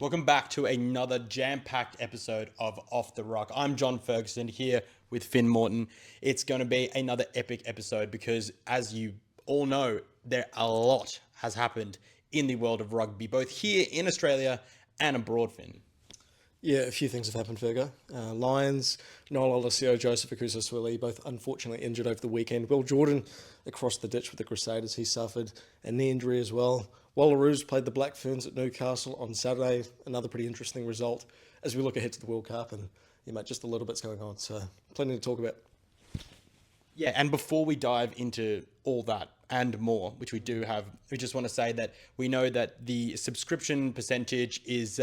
Welcome back to another jam-packed episode of Off the Ruck. I'm John Ferguson here with Finn Morton. It's going to be another epic episode because, as you all know, a lot has happened in the world of rugby, both here in Australia and abroad, Finn. Yeah, a few things have happened, Fergo. Lions, Lolesio, Joseph Suaalii, both unfortunately injured over the weekend. Will Jordan across the ditch with the Crusaders. He suffered a knee injury as well. Wallaroos played the Blackferns at Newcastle on Saturday. Another pretty interesting result as we look ahead to the World Cup, and just a little bit's going on. So plenty to talk about. Yeah, and before we dive into all that and more, which we do have, we just want to say that we know that the subscription percentage is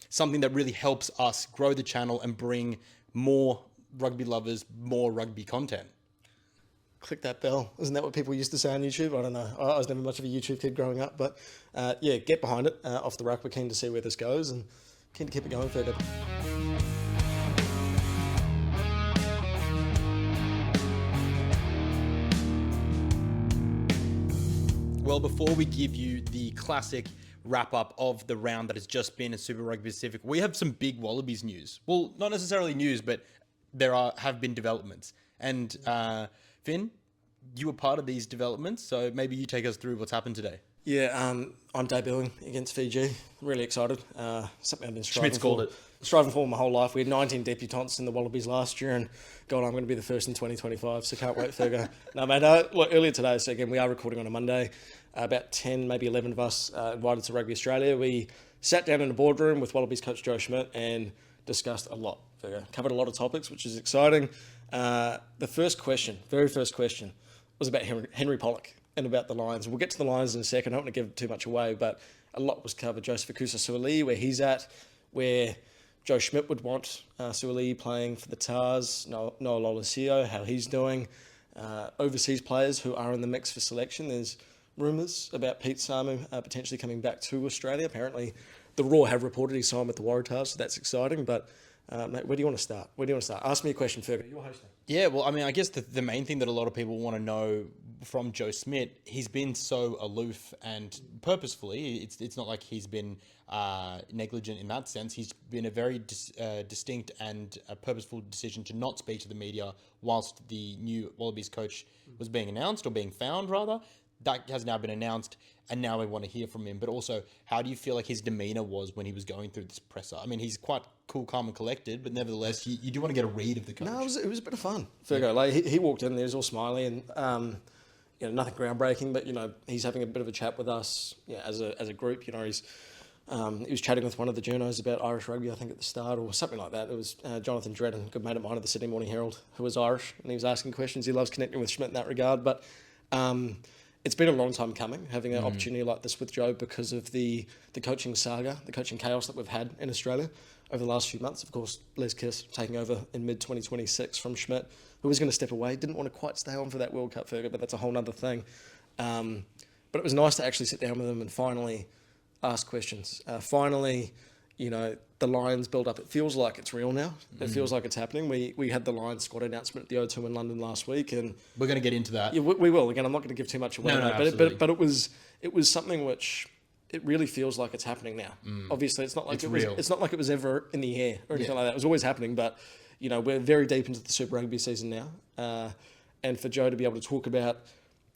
something that really helps us grow the channel and bring more rugby lovers, more rugby content. Click that bell. Isn't that what people used to say on YouTube? I don't know. I was never much of a YouTube kid growing up, but get behind it. Off the Ruck, we're keen to see where this goes and keen to keep it going further. Well, before we give you the classic wrap-up of the round that has just been in Super Rugby Pacific, we have some big Wallabies news. Well, not necessarily news, but have been developments. And Finn, you were part of these developments, so maybe you take us through what's happened today. Yeah, I'm debuting against Fiji. Really excited. Something I've been striving Schmidt's for. called it. Striving for my whole life. We had 19 debutants in the Wallabies last year, and God, I'm going to be the first in 2025, so can't wait, Fergo. No, mate, look, earlier today, so again, we are recording on a Monday. About 10, maybe 11 of us invited to Rugby Australia. We sat down in a boardroom with Wallabies coach Joe Schmidt and discussed a lot, Fergo. Covered a lot of topics, which is exciting. The very first question, was about Henry Pollock and about the Lions. We'll get to the Lions in a second. I don't want to give too much away, but a lot was covered. Joseph Suaalii, where he's at, where Joe Schmidt would want Suaalii playing for the Tars, Noah Lolesio, how he's doing. Overseas players who are in the mix for selection. There's rumours about Pete Samu potentially coming back to Australia. Apparently, the Raw have reported he signed with the Waratahs, so that's exciting. But, mate, where do you want to start? Ask me a question, Fergo. You're hosting. Yeah, well, I mean, I guess the main thing that a lot of people want to know from Joe Schmidt, he's been so aloof and purposefully. It's not like he's been negligent in that sense. He's been a very distinct and a purposeful decision to not speak to the media whilst the new Wallabies coach was being announced, or being found rather. That has now been announced, and now we want to hear from him. But also, how do you feel like his demeanour was when he was going through this presser? I mean, he's quite cool, calm, and collected, but nevertheless, you do want to get a read of the coach. No, it was a bit of fun. Fergo, like he walked in there, he was all smiley, and nothing groundbreaking, but he's having a bit of a chat with us, as a group. He was chatting with one of the journos about Irish rugby, I think at the start, or something like that. It was Jonathan Dredden, good mate of mine at the Sydney Morning Herald, who was Irish, and he was asking questions. He loves connecting with Schmidt in that regard, but it's been a long time coming, having an opportunity like this with Joe, because of the coaching saga, the coaching chaos that we've had in Australia over the last few months. Of course, Les Kiss taking over in mid-2026 from Schmidt, who was going to step away, didn't want to quite stay on for that World Cup, Fergo, but that's a whole other thing. But it was nice to actually sit down with him and finally ask questions. The Lions build up. It feels like it's real now. It feels like it's happening. We had the Lions squad announcement at the O2 in London last week, and We're going to get into that. yeah, we will. Again, I'm not going to give too much away, No, but it was something which it really feels like it's happening now. Obviously, it's not like it's not like it was ever in the air or anything like that. It was always happening, but we're very deep into the Super Rugby season now, and for Joe to be able to talk about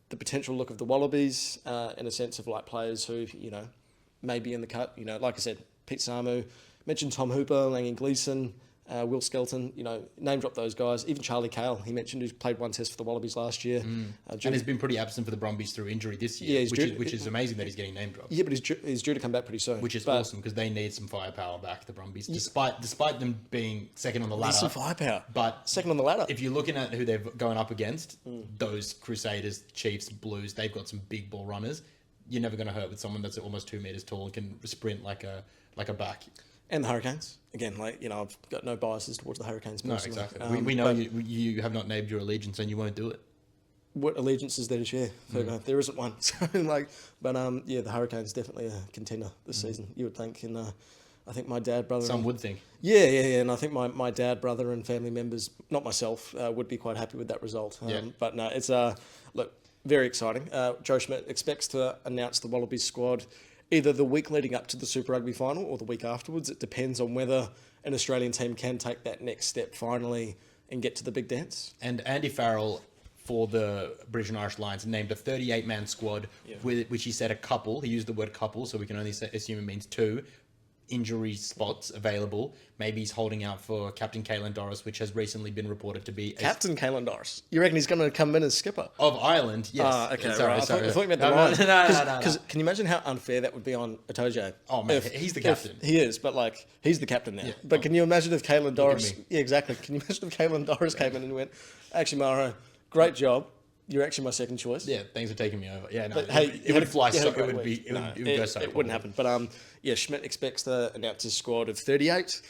the potential look of the Wallabies in a sense of like players who may be in the cut. Like I said, Pete Samu. Mentioned Tom Hooper, Langy Gleeson, Will Skelton, name drop those guys. Even Charlie Cale, he mentioned, who played one test for the Wallabies last year. And he's been pretty absent for the Brumbies through injury this year, which is amazing that he's getting name dropped. Yeah, but he's due to come back pretty soon. Which is awesome, because they need some firepower back, the Brumbies, despite them being second on the ladder. Some firepower. But second on the ladder. If you're looking at who they're going up against, those Crusaders, Chiefs, Blues, they've got some big ball runners. You're never going to hurt with someone that's almost 2 meters tall and can sprint like a back. And the Hurricanes. Again, I've got no biases towards the Hurricanes personally. No, exactly. We know you have not named your allegiance and you won't do it. What allegiance is there to share? There isn't one. So, the Hurricanes definitely a contender this season, you would think. And I think my dad, brother... Some would think. Yeah. And I think my dad, brother and family members, not myself, would be quite happy with that result. But no, it's... very exciting. Joe Schmidt expects to announce the Wallabies squad either the week leading up to the Super Rugby final or the week afterwards. It depends on whether an Australian team can take that next step finally and get to the big dance. And Andy Farrell, for the British and Irish Lions, named a 38-man squad, with which he said a couple. He used the word couple, so we can only assume it means 2 injury spots available. Maybe he's holding out for Captain Caelan Doris, which has recently been reported to be Captain Caelan Doris. You reckon he's going to come in as skipper? of Ireland. Yes. Okay. Sorry, Right. sorry. I thought you meant the No, Lions. no. Because can you imagine how unfair that would be on Itoje? Oh, man, he's the captain. He is, but like he's the captain now. Yeah. But can you imagine if Caelan Doris? me. Yeah, exactly. Can you imagine if Caelan Doris came in and went, "Actually, Mara, great job. You're actually my second choice." Yeah, thanks for taking me over. Yeah, no, But hey, it would fly you had so. a great It would be. week. It would, No, it would go so. It wouldn't happen. But yeah, Schmidt expects to announce his squad of 38.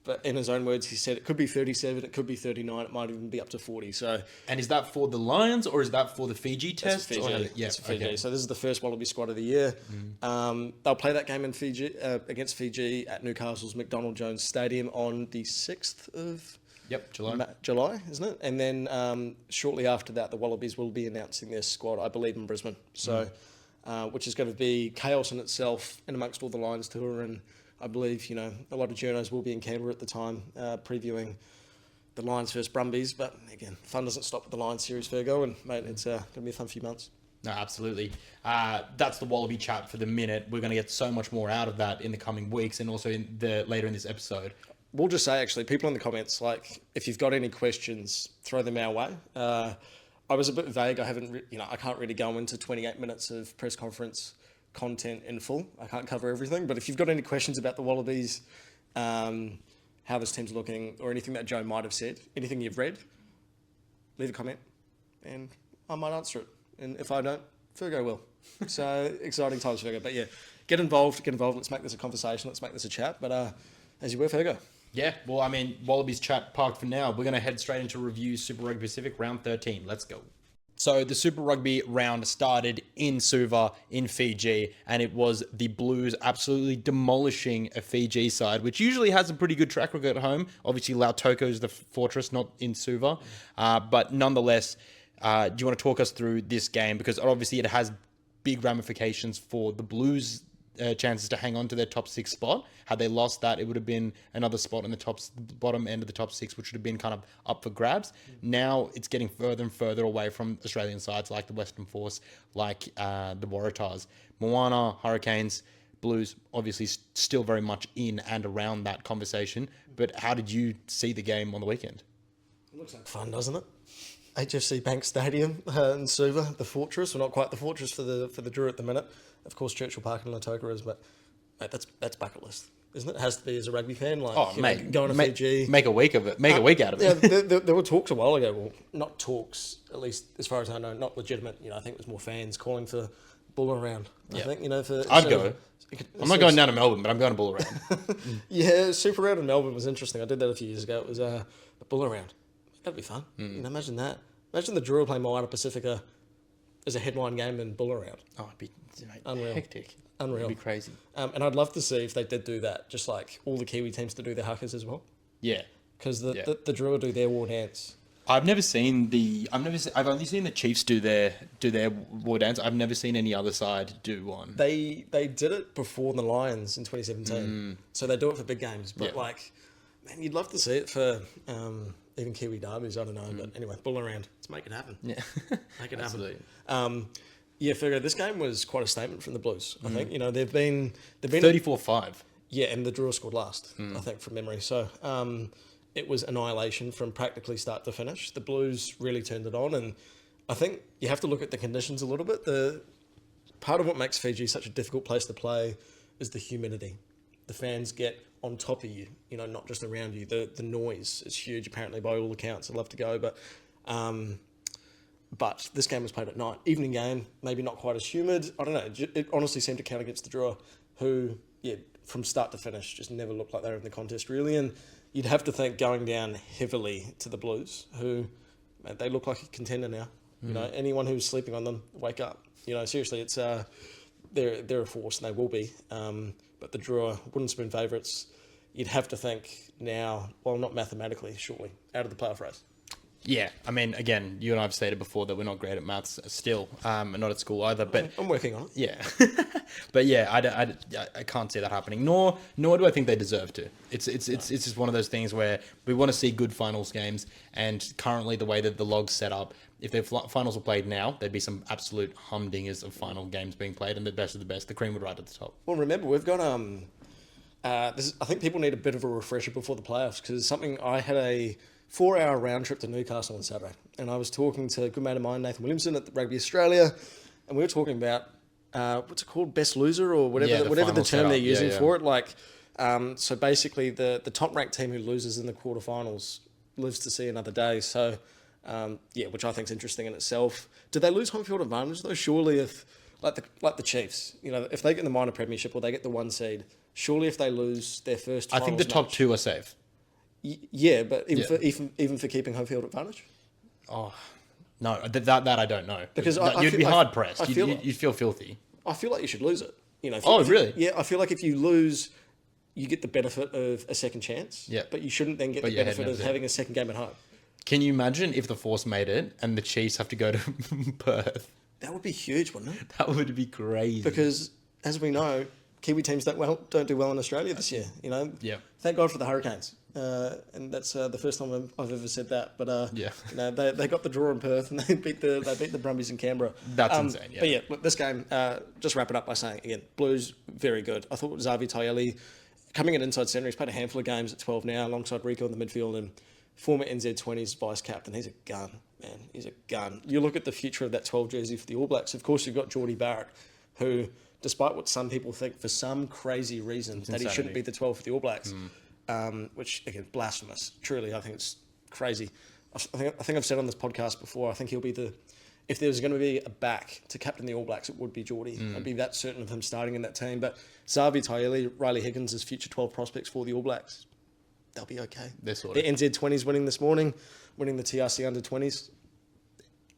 But in his own words, he said it could be 37, it could be 39, it might even be up to 40. So And is that for the Lions or is that for the Fiji test? Fiji. Or- yeah. It's Fiji. Okay. So this is the first Wallaby squad of the year. They'll play that game in Fiji against Fiji at Newcastle's McDonald Jones Stadium on the 6th of Yep. July. July, isn't it? And then shortly after that, the Wallabies will be announcing their squad, I believe, in Brisbane. So, which is going to be chaos in itself, and amongst all the Lions tour. And I believe, a lot of journos will be in Canberra at the time, previewing the Lions versus Brumbies. But again, fun doesn't stop with the Lions series, Virgo, and mate, it's going to be a fun few months. No, absolutely. That's the Wallaby chat for the minute. We're going to get so much more out of that in the coming weeks and also later in this episode. We'll just say, actually, people in the comments, like, if you've got any questions, throw them our way. I was a bit vague. I haven't, I can't really go into 28 minutes of press conference content in full. I can't cover everything. But if you've got any questions about the Wallabies, how this team's looking, or anything that Joe might have said, anything you've read, leave a comment, and I might answer it. And if I don't, Fergo will. So exciting times, Fergo. But yeah, get involved. Let's make this a conversation. Let's make this a chat. But as you were, Fergo. Yeah, well, I mean, Wallabies chat parked for now. We're going to head straight into review Super Rugby Pacific round 13. Let's go. So the Super Rugby round started in Suva in Fiji, and it was the Blues absolutely demolishing a Fiji side, which usually has a pretty good track record at home. Obviously, Lautoko is the fortress, not in Suva. But nonetheless, do you want to talk us through this game? Because obviously it has big ramifications for the Blues' chances to hang on to their top 6 spot. Had they lost that, it would have been another spot in the bottom end of the top 6, which would have been kind of up for grabs. Now it's getting further and further away from Australian sides like the Western Force, like the Waratahs. Moana, Hurricanes, Blues, obviously still very much in and around that conversation. But how did you see the game on the weekend? It looks like fun, doesn't it? HFC Bank Stadium in Suva, the fortress. Well, not quite the fortress for the Drew at the minute. Of course, Churchill Park and Lautoka is, but mate, that's bucket list, isn't it? It has to be as a rugby fan. Like, going to Fiji. Make a week of it. Make a week out of it. Yeah, there were talks a while ago. Well, not talks, at least as far as I know, not legitimate. I think it was more fans calling for Bull around. I think, for... I'd go. I'm not going down to Melbourne, but I'm going to Bull around. Yeah, Super Round in Melbourne was interesting. I did that a few years ago. It was a Bull around. That'd be fun. Imagine that. Imagine the Drew playing Moana Pacifica as a headline game in Bull around. Oh, it'd be Unreal. hectic. Unreal. It'd be crazy. And I'd love to see if they did do that, just like all the Kiwi teams to do their huckers as well. Yeah. Because the Drew will do their war dance. I've only seen the Chiefs do their war dance. I've never seen any other side do one. They did it before the Lions in 2017. So they do it for big games. But man, you'd love to see it for even Kiwi derbies. I don't know. But anyway, Bull around. Let's make it happen. Yeah. Make it Absolutely. happen. Yeah, Fergo, this game was quite a statement from the Blues. I think, they've been 34-5. Yeah, and the Drew scored last, I think, from memory. So it was annihilation from practically start to finish. The Blues really turned it on, and I think you have to look at the conditions a little bit. The part of what makes Fiji such a difficult place to play is the humidity. The fans get on top of you, not just around you. The noise is huge, apparently, by all accounts. I'd love to go, but this game was played at night. Evening game, maybe not quite as humid. I don't know. It honestly seemed to count against the Draw, who, from start to finish, just never looked like they were in the contest, really. And you'd have to think going down heavily to the Blues, who, man, they look like a contender now. Anyone who's sleeping on them, wake up. Seriously, it's they're a force, and they will be. But the Draw, wooden spoon favourites, you'd have to think now, well, not mathematically, surely, out of the playoff race. Yeah, I mean, again, you and I have stated before that we're not great at maths still, and not at school either. But I'm working on it. yeah, but yeah, I can't see that happening. Nor do I think they deserve to. It's just one of those things where we want to see good finals games, and currently the way that the log's set up, if the finals were played now, there'd be some absolute humdingers of final games being played, and the best of the best, the cream would ride at the top. Well, remember, we've got I think people need a bit of a refresher before the playoffs, because it's something. I had a 4-hour round trip to Newcastle on Saturday, and I was talking to a good mate of mine, Nathan Williamson, at the Rugby Australia, and we were talking about what's it called, best loser or whatever, whatever the term they're using for it. Like, so basically, the top ranked team who loses in the quarterfinals lives to see another day. So, which I think is interesting in itself. Do they lose home field advantage though? Surely, if like the Chiefs, if they get the minor premiership or they get the 1 seed, surely if they lose their first, I think the top 2 are safe. Yeah, but even for keeping home field advantage. Oh, no, that I don't know. Because you'd be hard pressed. You'd feel filthy. I feel like you should lose it. Really? Yeah, I feel like if you lose, you get the benefit of a second chance. Yeah. But you shouldn't then get the benefit of having a second game at home. Can you imagine if the Force made it and the Chiefs have to go to Perth? That would be huge, wouldn't it? That would be crazy. Because, as we know, Kiwi teams don't do well in Australia this year. Yeah. Thank God for the Hurricanes, and that's the first time I've ever said that. But they got the draw in Perth and they beat the Brumbies in Canberra. That's insane. Yeah. But yeah, look, this game. Just wrap it up by saying again, Blues very good. I thought Xavier Taeli coming in inside centre. He's played a handful of games at 12 now, alongside Rico in the midfield and former NZ20s vice captain. He's a gun, man. He's a gun. You look at the future of that 12 jersey for the All Blacks. Of course, you've got Geordie Barrett, who, despite what some people think, for some crazy reason, that he shouldn't be the 12 for the All Blacks, which, again, blasphemous. Truly, I think it's crazy. I think I've said on this podcast before, I think he'll be if there's going to be a back to captain the All Blacks, it would be Geordie. I'd be that certain of him starting in that team. But Xavier Taeli, Riley Higgins as future 12 prospects for the All Blacks. They'll be okay. They're sorted. The NZ20s winning this morning, winning the TRC under 20s.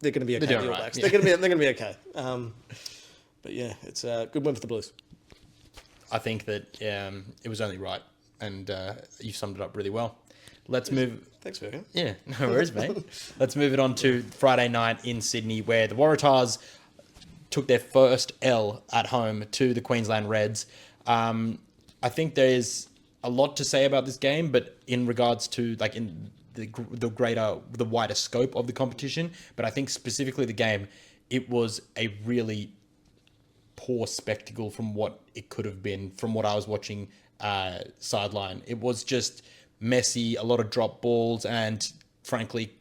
They're going to be okay. The All Blacks. Yeah. They're going to be okay. But yeah, it's a good win for the Blues. I think that it was only right, and you summed it up really well. Let's move. Thanks, Virgo. Yeah, no worries, mate. Let's move it on to Friday night in Sydney, where the Waratahs took their first L at home to the Queensland Reds. I think there's a lot to say about this game, but in regards to in the wider scope of the competition, but I think specifically the game, it was a really poor spectacle from what it could have been, from what I was watching sideline. It was just messy, a lot of drop balls, and frankly,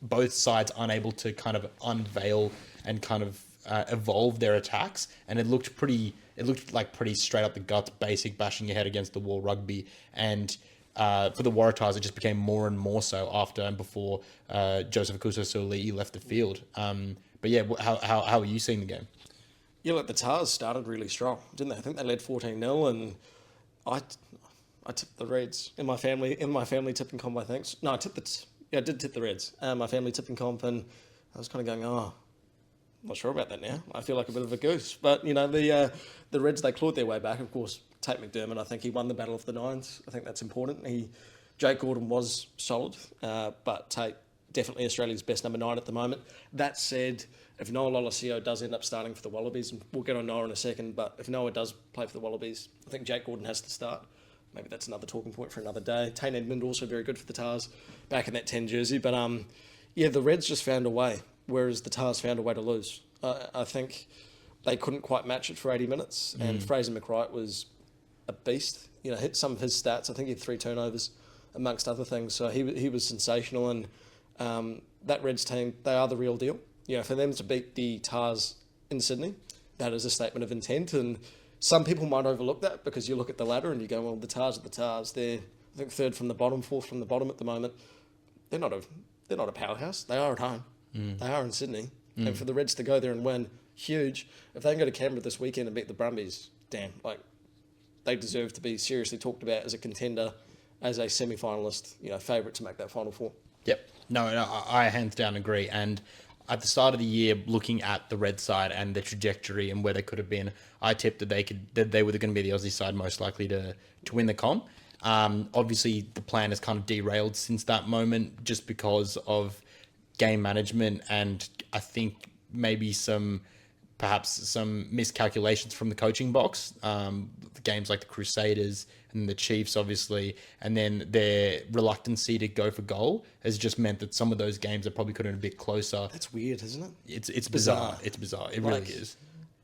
both sides unable to kind of unveil and kind of evolve their attacks, and it looked like pretty straight up the guts, basic bashing your head against the wall rugby. And for the Waratahs, it just became more and more so after and before Joseph Suaalii left the field. But yeah, how are you seeing the game? Yeah, look, the Tars started really strong, didn't they? I think they led 14-0, and I tipped the Reds in my family tipping comp. I think I did tip the Reds. My family tipping comp, and I was kind of going, I'm not sure about that now. I feel like a bit of a goose, but the Reds, they clawed their way back. Of course, Tate McDermott, I think he won the battle of the nines. I think that's important. Jake Gordon was solid, but Tate definitely Australia's best number 9 at the moment. That said, if Noah Lolesio does end up starting for the Wallabies, and we'll get on Noah in a second, but if Noah does play for the Wallabies, I think Jake Gordon has to start. Maybe that's another talking point for another day. Tane Edmund also very good for the Tars, back in that 10 jersey. But the Reds just found a way, whereas the Tars found a way to lose. I think they couldn't quite match it for 80 minutes, and Fraser McWright was a beast. Hit some of his stats. I think he had 3 turnovers, amongst other things. So he was sensational, and that Reds team, they are the real deal. For them to beat the Tars in Sydney, that is a statement of intent, and some people might overlook that because you look at the ladder and you go, well, the Tars are the Tars. They're, I think, 3rd from the bottom, 4th from the bottom at the moment. They're not a powerhouse. They are at home. They are in Sydney. And for the Reds to go there and win, huge. If they can go to Canberra this weekend and beat the Brumbies, damn, they deserve to be seriously talked about as a contender, as a semi-finalist, favourite to make that Final Four. Yep. No, I hands down agree. And at the start of the year, looking at the Red side and the trajectory and where they could have been, I tipped that they were going to be the Aussie side most likely to win the comp. Obviously, the plan has kind of derailed since that moment just because of game management, and I think maybe perhaps some miscalculations from the coaching box. The games like the Crusaders and the Chiefs, obviously, and then their reluctancy to go for goal has just meant that some of those games are probably could have been a bit closer. That's weird, isn't it? It's bizarre. It's bizarre. It really is.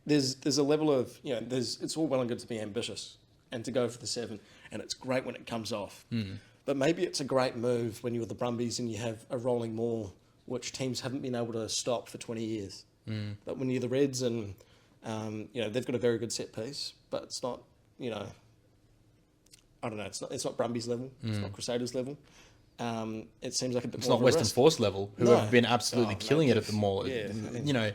There's a level of, it's all well and good to be ambitious and to go for the 7, and it's great when it comes off. But maybe it's a great move when you're the Brumbies and you have a rolling maul, which teams haven't been able to stop for 20 years. But when you're the Reds and, they've got a very good set piece, but it's not, I don't know, it's not Brumbies level, it's not Crusaders level. It seems like a bit It's more not of a Western risk. Force level, who have been absolutely killing it at the Maul. Yeah,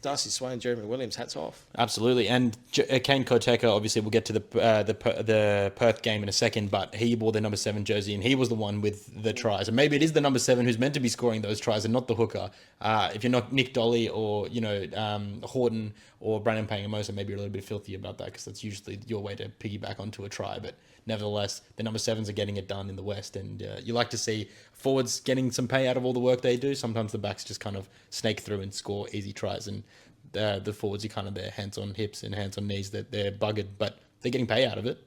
Darcy Swain, Jeremy Williams, hats off. Absolutely, and Kane Koteka, obviously, we'll get to the Perth game in a second, but he wore the number 7 jersey, and he was the one with the tries. And maybe it is the number 7 who's meant to be scoring those tries, and not the hooker. If you're not Nick Dolly or Horton or Brandon Pangamosa, maybe you're a little bit filthy about that, because that's usually your way to piggyback onto a try. But nevertheless, the number 7s are getting it done in the West, and you like to see forwards getting some pay out of all the work they do. Sometimes the backs just kind of snake through and score easy tries, and the forwards are kind of their hands on hips and hands on knees, that they're buggered, but they're getting pay out of it.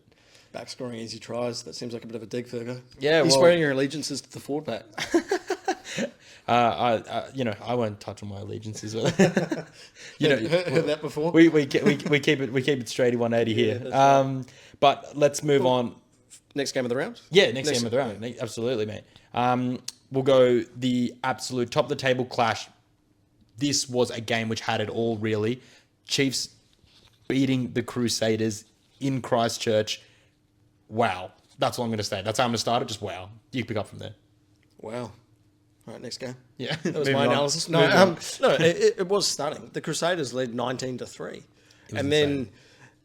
Back scoring easy tries. That seems like a bit of a dig, Fergo. Yeah, He's swearing your allegiances to the forward pack. I won't touch on my allegiances. Heard that before. We keep it straight 180 here. Yeah, but let's move on. Next game of the round? Yeah, next game of the round. Absolutely, mate. We'll go the absolute top of the table clash. This was a game which had it all, really. Chiefs beating the Crusaders in Christchurch. Wow. That's all I'm going to say. That's how I'm going to start it. Just wow. You can pick up from there. Wow. All right, next game. Yeah. That was my analysis. No, it was stunning. The Crusaders led 19-3. And then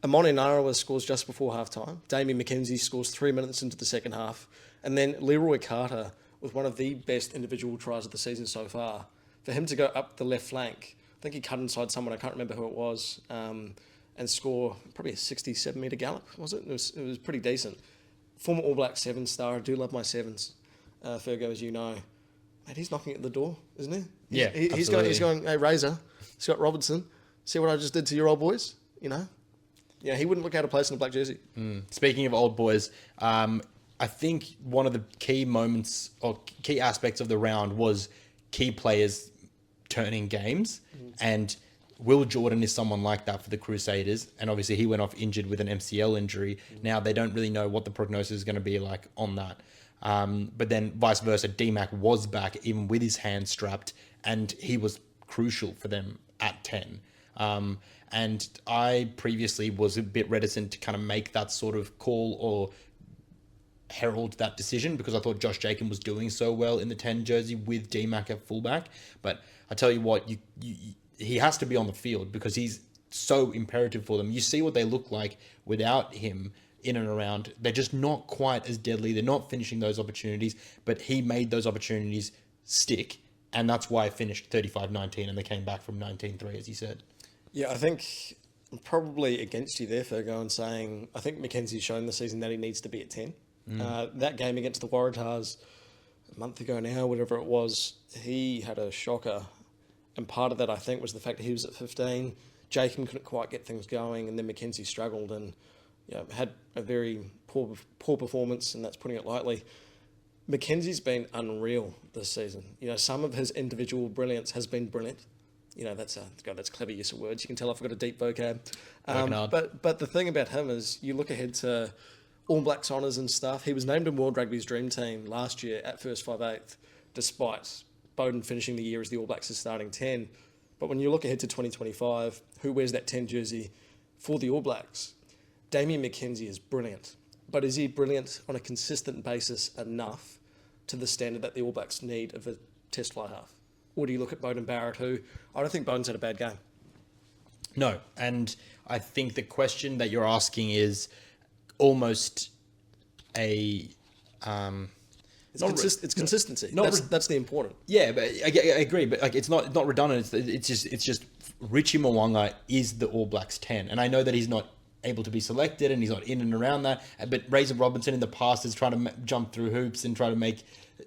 Amoni Narawa scores just before half-time. Damien McKenzie scores 3 minutes into the second half. And then Leroy Carter with one of the best individual tries of the season so far. For him to go up the left flank, I think he cut inside someone, I can't remember who it was, and score probably a 67-metre gallop, was it? It was pretty decent. Former All Black 7-star, I do love my 7s, Fergo, as you know. Mate, he's knocking at the door, isn't he? Yeah, he's going, hey, Razor, Scott Robertson, see what I just did to your old boys? Yeah, he wouldn't look out of place in a black jersey. Speaking of old boys, I think one of the key moments or key aspects of the round was key players turning games. And Will Jordan is someone like that for the Crusaders. And obviously he went off injured with an MCL injury. Now they don't really know what the prognosis is going to be like on that. But then vice versa, D-Mac was back even with his hand strapped, and he was crucial for them at 10. And I previously was a bit reticent to kind of make that sort of call or herald that decision, because I thought Josh Jacob was doing so well in the 10 jersey with D-Mac at fullback. But I tell you what, he has to be on the field because he's so imperative for them. You see what they look like without him in and around. They're just not quite as deadly. They're not finishing those opportunities, but he made those opportunities stick. And that's why I finished 35-19 and they came back from 19-3, as you said. Yeah, I think I'm probably against you there, Fergo, in saying I think Mackenzie's shown this season that he needs to be at 10. That game against the Waratahs a month ago now, whatever it was, he had a shocker. And part of that, I think, was the fact that he was at 15. Jacob couldn't quite get things going, and then Mackenzie struggled and had a very poor performance, and that's putting it lightly. Mackenzie's been unreal this season. Some of his individual brilliance has been brilliant. That's clever use of words. You can tell I've got a deep vocab. But the thing about him is, you look ahead to All Blacks honours and stuff. He was named in World Rugby's Dream Team last year at first 5/8, despite Bowden finishing the year as the All Blacks' starting 10. But when you look ahead to 2025, who wears that 10 jersey for the All Blacks? Damien McKenzie is brilliant. But is he brilliant on a consistent basis enough to the standard that the All Blacks need of a test fly half? Or do you look at Bowden Barrett, who I don't think Bowden's had a bad game? No, and I think the question that you're asking is almost a... It's consistency. That's the important. Yeah, but I agree. But it's not redundant. It's just Richie Mwanga is the All Blacks 10, and I know that he's not able to be selected and he's not in and around that. But Razor Robinson in the past is trying to jump through hoops and try to make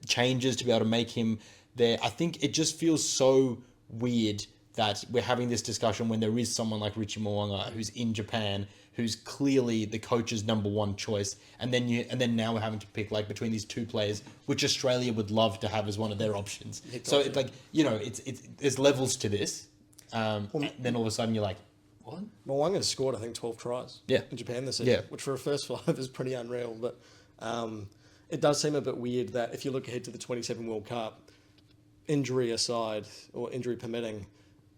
changes to be able to make him there. I think it just feels so weird that we're having this discussion when there is someone like Richie Mo'unga who's in Japan, who's clearly the coach's number one choice, and then now we're having to pick like between these two players, which Australia would love to have as one of their options. So it's like, you know, it's there's levels to this. Then all of a sudden you're like, what? Mo'unga scored, I think, 12 tries in Japan this season, which for a first five is pretty unreal. But it does seem a bit weird that if you look ahead to the 27 World Cup, injury aside, or injury permitting,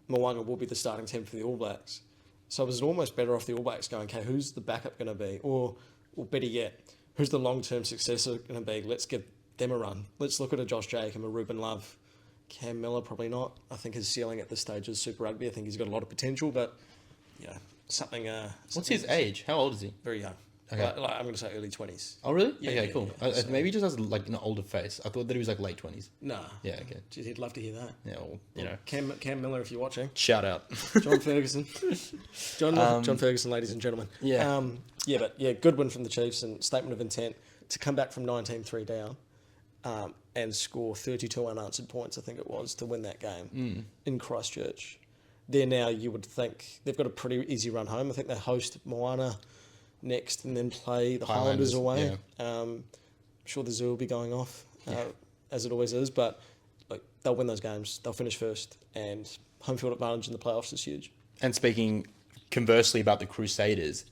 Mo'unga will be the starting 10 for the All Blacks. So was it almost better off the All Blacks going, okay, who's the backup going to be? Or better yet, who's the long-term successor going to be? Let's give them a run. Let's look at a Josh Jacob, a Ruben Love. Cam Miller, probably not. I think his ceiling at this stage is Super Rugby. I think he's got a lot of potential, but, you know, something... What's his age? How old is he? Very young. Okay. Like I'm going to say early 20s. Oh, really? Yeah, okay, yeah, cool. yeah. So, maybe he just has like an older face. I thought that he was like late 20s. Nah. Yeah, okay. Geez, he'd love to hear that. Yeah, well, you know. Cam Miller, if you're watching. Shout out. John Ferguson. John Ferguson, ladies and gentlemen. Yeah. Good win from the Chiefs and statement of intent to come back from 19-3 down and score 32 unanswered points, I think it was, to win that game in Christchurch. There now, you would think they've got a pretty easy run home. I think they host Moana next and then play the Highlanders away. Yeah. I'm sure the Zoo will be going off, as it always is, but like, they'll win those games. They'll finish first, and home field advantage in the playoffs is huge. And speaking conversely about the Crusaders,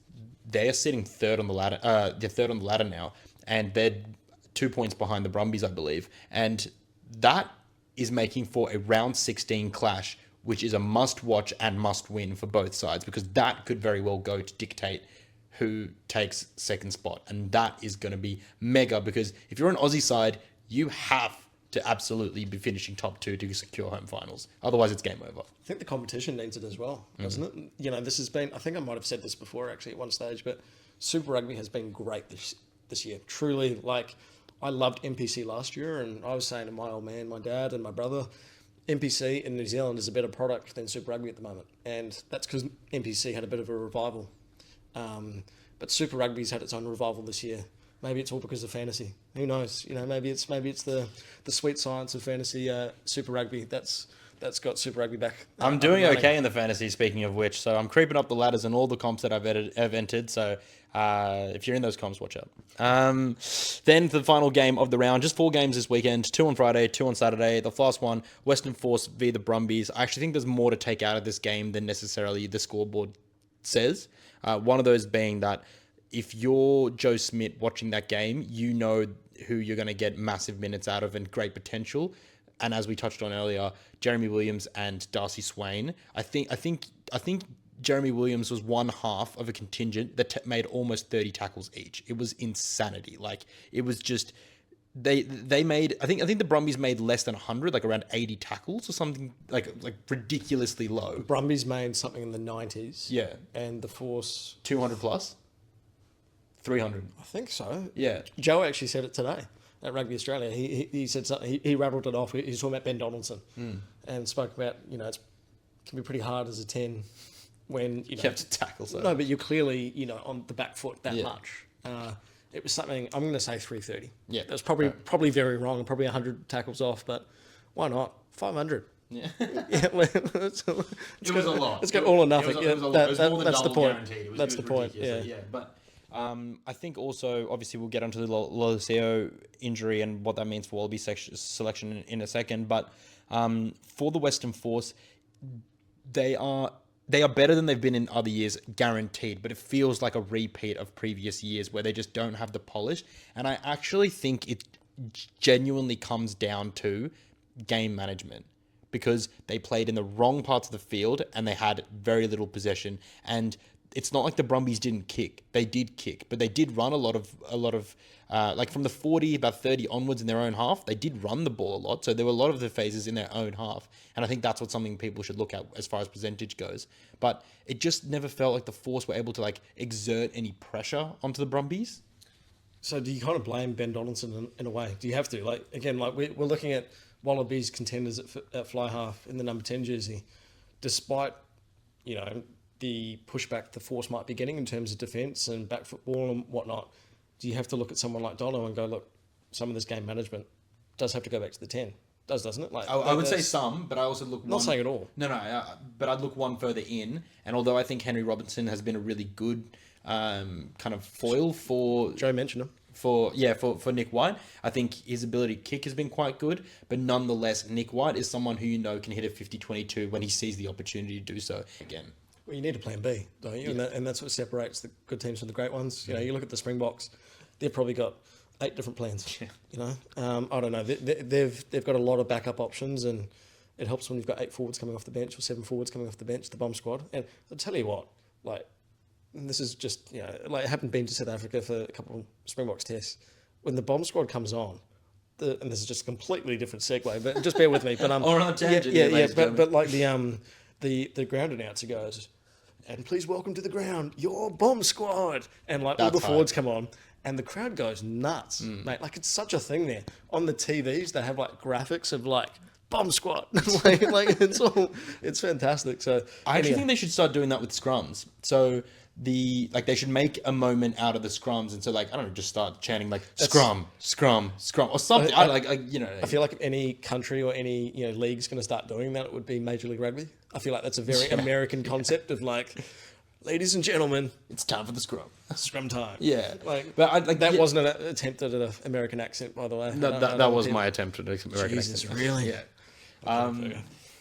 they are sitting third on the ladder. They're third on the ladder now, and they're 2 points behind the Brumbies, I believe. And that is making for a round 16 clash, which is a must-watch and must-win for both sides, because that could very well go to dictate who takes second spot. And that is going to be mega, because if you're an Aussie side, you have to absolutely be finishing top two to secure home finals. Otherwise, it's game over. I think the competition needs it as well, doesn't it? You know, this has been, I think I might have said this before actually at one stage, but Super Rugby has been great this year. Truly, like, I loved NPC last year, and I was saying to my old man, my dad and my brother, NPC in New Zealand is a better product than Super Rugby at the moment. And that's because NPC had a bit of a revival. But Super Rugby's had its own revival this year. Maybe it's all because of fantasy. Who knows? You know, maybe it's the sweet science of fantasy. Super Rugby that's got Super Rugby back. I'm doing okay in the fantasy. Speaking of which, so I'm creeping up the ladders in all the comps that I've entered. So if you're in those comps, watch out. Then the final game of the round, just 4 games this weekend: 2 on Friday, 2 on Saturday. The last one, Western Force v the Brumbies. I actually think there's more to take out of this game than necessarily the scoreboard says. One of those being that if you're Joe Schmidt watching that game, you know who you're going to get massive minutes out of and great potential. And as we touched on earlier, Jeremy Williams and Darcy Swain. I think Jeremy Williams was one half of a contingent that made almost 30 tackles each. It was insanity. Like, it was just they made. I think the Brumbies made less than 100, like around 80 tackles or something, like ridiculously low. Brumbies made something in the 90s. Yeah, and the Force 200 plus, 300. I think so. Yeah, Joe actually said it today at Rugby Australia. He said something. He rattled it off. He was talking about Ben Donaldson and spoke about, you know, it can be pretty hard as a 10 when you have to tackle. So. No, but you're clearly, you know, on the back foot that much. It was something, I'm going to say 330. Yeah. That was probably very wrong, probably 100 tackles off, but why not? 500. Yeah. It was a lot. It's got all or nothing. That's the point. That's the point. Yeah. But I think also, obviously, we'll get onto the Lolesio injury and what that means for Wallaby selection in a second. But for the Western Force, they are better than they've been in other years, guaranteed. But it feels like a repeat of previous years where they just don't have the polish. And I actually think it genuinely comes down to game management, because they played in the wrong parts of the field and they had very little possession. And it's not like the Brumbies didn't kick. They did kick, but they did run a lot of like from the 40, about 30 onwards in their own half, they did run the ball a lot. So there were a lot of the phases in their own half. And I think that's something people should look at as far as percentage goes. But it just never felt like the Force were able to like exert any pressure onto the Brumbies. So do you kind of blame Ben Donaldson in a way? Do you have to? Like, again, like we're looking at Wallabies contenders at fly half in the number 10 jersey, despite, you know, the pushback the Force might be getting in terms of defence and back football and whatnot, do you have to look at someone like Dolo and go, look, some of this game management does have to go back to the 10? Doesn't it? Like I would say some, but I also look not saying at all. No, but I'd look one further in. And although I think Henry Robinson has been a really good kind of foil for Joe mentioned him. for Nick White, I think his ability to kick has been quite good. But nonetheless, Nick White is someone who can hit a 50-22 when he sees the opportunity to do so again. Well, you need a plan B, don't you? And that's what separates the good teams from the great ones. You know, you look at the Springboks, they've probably got 8 different plans. Yeah. You know, I don't know. They've got a lot of backup options, and it helps when you've got 8 forwards coming off the bench or 7 forwards coming off the bench, the bomb squad. And I'll tell you what, like, this is just, you know, like, I haven't been to South Africa for a couple of Springboks tests. When the bomb squad comes on, and this is just a completely different segue, but just bear with me. But or on a tangent, but like the ground announcer goes, and please welcome to the ground your bomb squad, and like all the forwards come on, and the crowd goes nuts, mate. Like, it's such a thing there. On the TVs, they have like graphics of like bomb squad, like it's fantastic. So I actually think they should start doing that with scrums. So they should make a moment out of the scrums, and so like, I don't know, just start chanting like scrum, or something. I feel like if any country or any league's going to start doing that, it would be Major League Rugby. I feel like that's a very American concept of like, ladies and gentlemen, it's time for the scrum. Scrum time. Yeah, that wasn't an attempt at an American accent, by the way. That was my attempt at an American Jesus, accent. really? Yeah.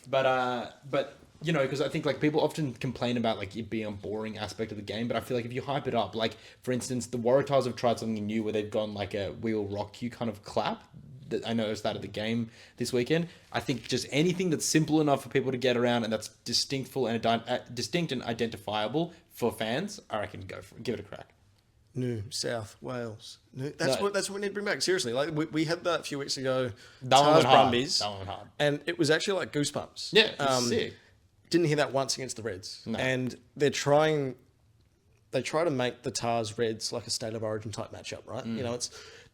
But because I think like people often complain about like it being a boring aspect of the game, but I feel like if you hype it up, like for instance, the Waratahs have tried something new where they've gone like a "We Will Rock You" kind of clap. I noticed that at the game this weekend. I think just anything that's simple enough for people to get around and that's distinct and identifiable for fans, I reckon give it a crack. New South Wales. That's what we need to bring back. Seriously, like we had that a few weeks ago. That one went hard. Brumbies, That one went hard. And it was actually like goosebumps. Yeah, it's sick. Didn't hear that once against the Reds. No. And they try to make the Tars Reds like a state of origin type matchup, right?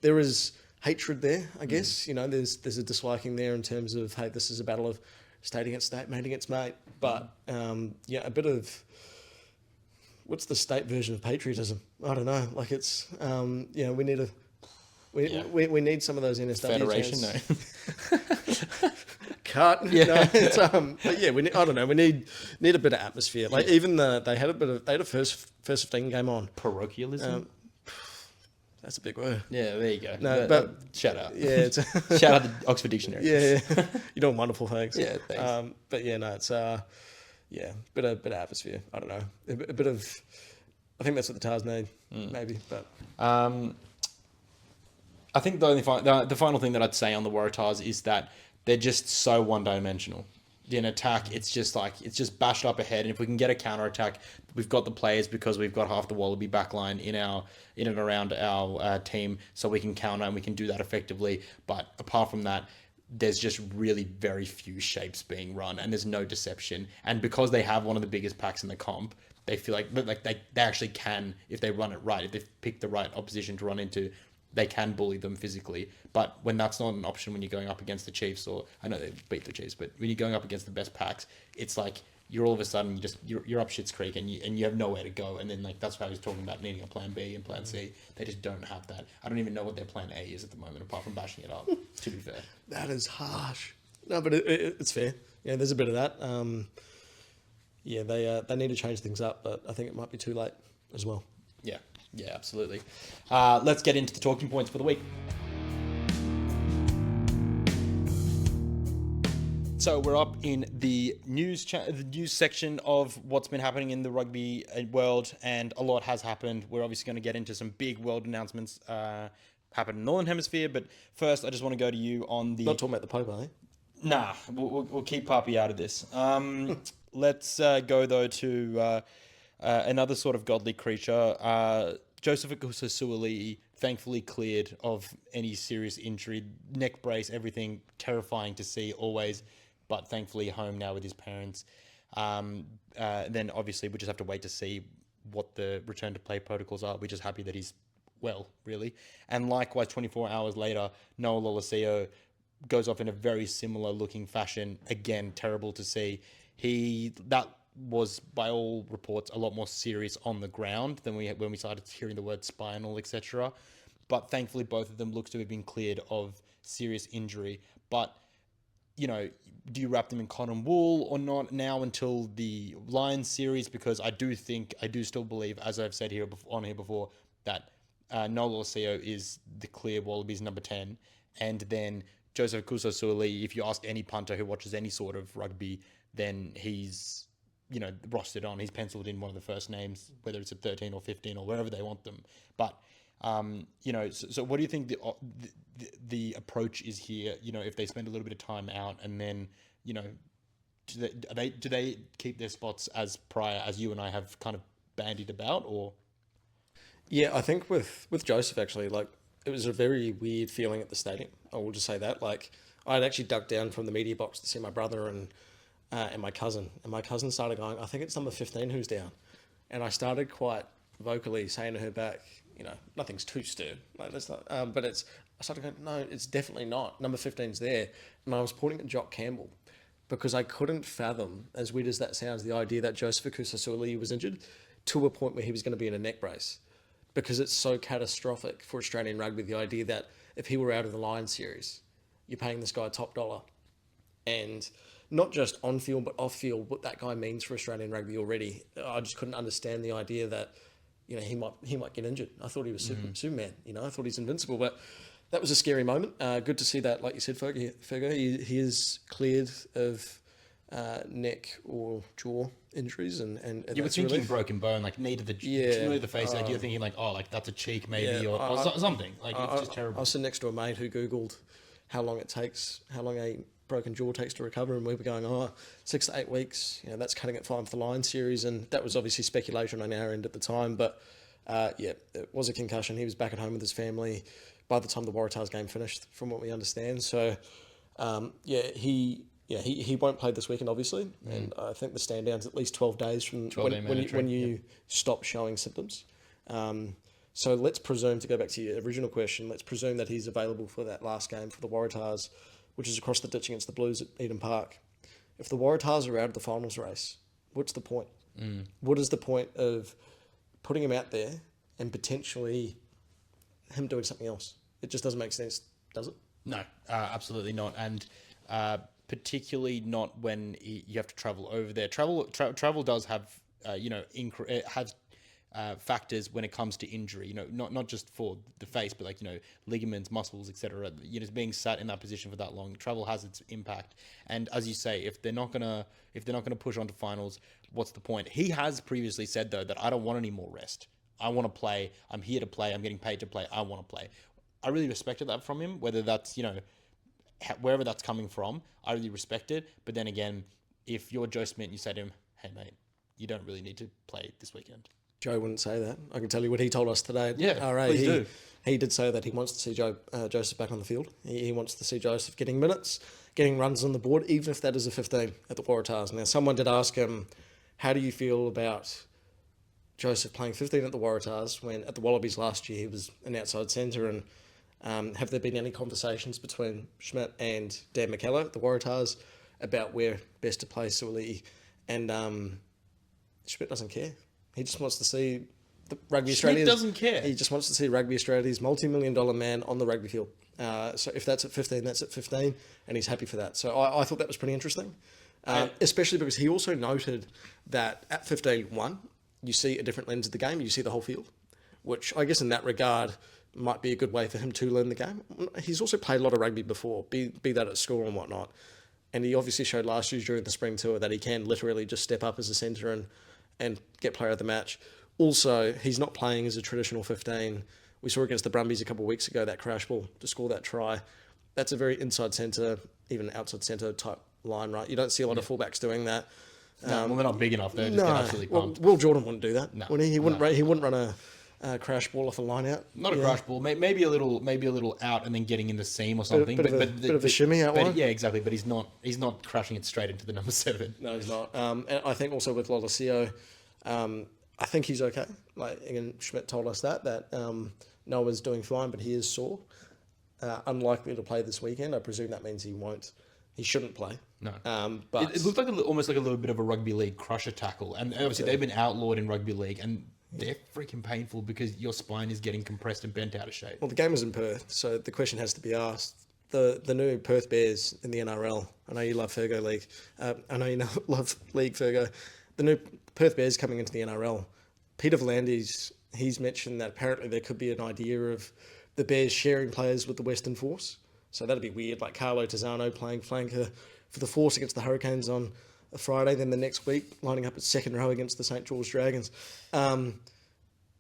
There is hatred there, I guess. There's a disliking there in terms of, hey, this is a battle of state against state, mate against mate. But a bit of, what's the state version of patriotism? I don't know. Like it's we need we need some of those NSW Federation, no. Cut. Yeah. No, it's, but yeah, we need, I don't know. We need a bit of atmosphere. Like even they had a first 15 game on. Parochialism. That's a big word. Yeah, there you go. No, but shout out. Yeah, it's shout out the Oxford Dictionary. Yeah. You're doing wonderful things. Yeah, thanks. But yeah, no, it's bit of atmosphere. I don't know. A bit of. I think that's what the Tars need, maybe. But I think the final thing that I'd say on the Waratahs is that they're just so one-dimensional. In attack, it's just bashed up ahead, and if we can get a counter attack, we've got the players because we've got half the Wallaby backline in and around our team, so we can counter and we can do that effectively. But apart from that, there's just really very few shapes being run, and there's no deception. And because they have one of the biggest packs in the comp, they feel like they actually can, if they run it right, if they pick the right opposition to run into, they can bully them physically. But when that's not an option, when you're going up against the Chiefs, or I know they beat the Chiefs, but when you're going up against the best packs, it's like you're all of a sudden you're up shit's creek and you have nowhere to go. And then like that's why I was talking about needing a plan B and plan C. They just don't have that. I don't even know what their plan A is at the moment, apart from bashing it up. To be fair, that is harsh. No, but it's fair. Yeah, there's a bit of that. They need to change things up, but I think it might be too late as well. Yeah, absolutely. Let's get into the talking points for the week. So we're up in the news section of what's been happening in the rugby world, and a lot has happened. We're obviously going to get into some big world announcements happen in the Northern Hemisphere, but first I just want to go to you on the... Not talking about the Pope, eh? Nah, we'll keep Papi out of this. Let's go, though, to... another sort of godly creature, Joseph Suaalii, thankfully cleared of any serious injury, neck brace, everything terrifying to see always, but thankfully home now with his parents. Then obviously we just have to wait to see what the return to play protocols are. We're just happy that he's well, really. And likewise, 24 hours later, Lolesio goes off in a very similar looking fashion. Again, terrible to see. was, by all reports, a lot more serious on the ground than when we started hearing the word spinal, etc. But thankfully, both of them looks to have been cleared of serious injury. But do you wrap them in cotton wool or not now until the Lions series? Because I do still believe, as I've said here before, that Noel Lolesio is the clear Wallabies number 10. And then Joseph Suaalii, if you ask any punter who watches any sort of rugby, then he's, rostered on. He's penciled in one of the first names, whether it's at 13 or 15 or wherever they want them. But, so what do you think the approach is here? If they spend a little bit of time out and then, do they keep their spots as prior as you and I have kind of bandied about, or? Yeah, I think with Joseph, actually, it was a very weird feeling at the stadium. I will just say that. I'd actually ducked down from the media box to see my brother and my cousin. And my cousin started going, I think it's number 15 who's down. And I started quite vocally saying to her back, nothing's too stern. That's not, but I started going, no, it's definitely not. Number 15's there. And I was pointing at Jock Campbell because I couldn't fathom, as weird as that sounds, the idea that Joseph Suaalii was injured to a point where he was going to be in a neck brace. Because it's so catastrophic for Australian rugby, the idea that if he were out of the Lions series, you're paying this guy top dollar. And not just on field, but off field, what that guy means for Australian rugby already. I just couldn't understand the idea that, he might get injured. I thought he was Superman, I thought he's invincible. But that was a scary moment. Good to see that, like you said, Fergo, he is cleared of neck or jaw injuries, and you were thinking broken bone, like knee to the face. You're thinking that's a cheek maybe, or something. It's just terrible. I was sitting next to a mate who Googled how long a broken jaw takes to recover, and we were going 6 to 8 weeks. That's cutting it fine for the Lions series, and that was obviously speculation on our end at the time. But it was a concussion. He was back at home with his family by the time the Waratahs game finished, from what we understand. So he won't play this weekend, obviously, and I think the stand down's at least 12 days from when you stop showing symptoms. So let's presume, to go back to your original question, let's presume that he's available for that last game for the Waratahs, which is across the ditch against the Blues at Eden Park. If the Waratahs are out of the finals race, what's the point? What is the point of putting him out there and potentially him doing something else? It just doesn't make sense, does it? No, absolutely not. And particularly not when you have to travel over there. Travel does have, it has factors when it comes to injury. Not just for the face, but ligaments, muscles, etc. Being sat in that position for that long, travel has its impact. And as you say, if they're not gonna push on to finals, what's the point? He has previously said though that I don't want any more rest. I want to play. I'm here to play. I'm getting paid to play. I want to play. I really respected that from him. Whether that's wherever that's coming from, I really respect it. But then again, if you're Joe Schmidt and you say to him, hey mate, you don't really need to play this weekend. Joe wouldn't say that. I can tell you what he told us today. Yeah, please do. He did say that he wants to see Joseph back on the field. He wants to see Joseph getting minutes, getting runs on the board, even if that is a 15 at the Waratahs. Now, someone did ask him, how do you feel about Joseph playing 15 at the Waratahs when at the Wallabies last year he was an outside centre, and have there been any conversations between Schmidt and Dan McKellar at the Waratahs about where best to play Suaalii? And Schmidt doesn't care. He just wants to see the Rugby Australia. Schmidt doesn't care. He just wants to see Rugby Australia's multi-million-dollar man on the rugby field. So if that's at 15, that's at 15, and he's happy for that. So I thought that was pretty interesting, especially because he also noted that at 15-1, you see a different lens of the game. You see the whole field, which I guess in that regard might be a good way for him to learn the game. He's also played a lot of rugby before, be that at school and whatnot. And he obviously showed last year during the spring tour that he can literally just step up as a centre and get player of the match. Also, he's not playing as a traditional 15. We saw against the Brumbies a couple of weeks ago, that crash ball to score that try. That's a very inside centre, even outside centre type line, right? You don't see a lot of fullbacks doing that. Well, they're not big enough. They're just absolutely pumped. Will Jordan wouldn't do that. No, He wouldn't run a crash ball off a line out. Not a crash ball, maybe a little out and then getting in the seam or something. Bit of a shimmy out wide. Yeah, exactly. But he's not crashing it straight into the number 7. No, he's not. And I think also with Lolesio, I think he's okay. Again, Schmidt told us that Noah's doing fine, but he is sore. Unlikely to play this weekend. I presume that means he shouldn't play. No. But It looked like almost like a little bit of a rugby league crusher tackle. And obviously they've been outlawed in rugby league, and they're freaking painful because your spine is getting compressed and bent out of shape. well, the game was in Perth, so the question has to be asked. The new Perth Bears in the NRL. I know you love Fergo League. I know you love League Fergo. The new Perth Bears coming into the NRL. Peter V'landys, he's mentioned that apparently there could be an idea of the Bears sharing players with the Western Force. So that'd be weird, like Carlo Tizzano playing flanker for the Force against the Hurricanes on a Friday, then the next week lining up at second row against the St. George Dragons.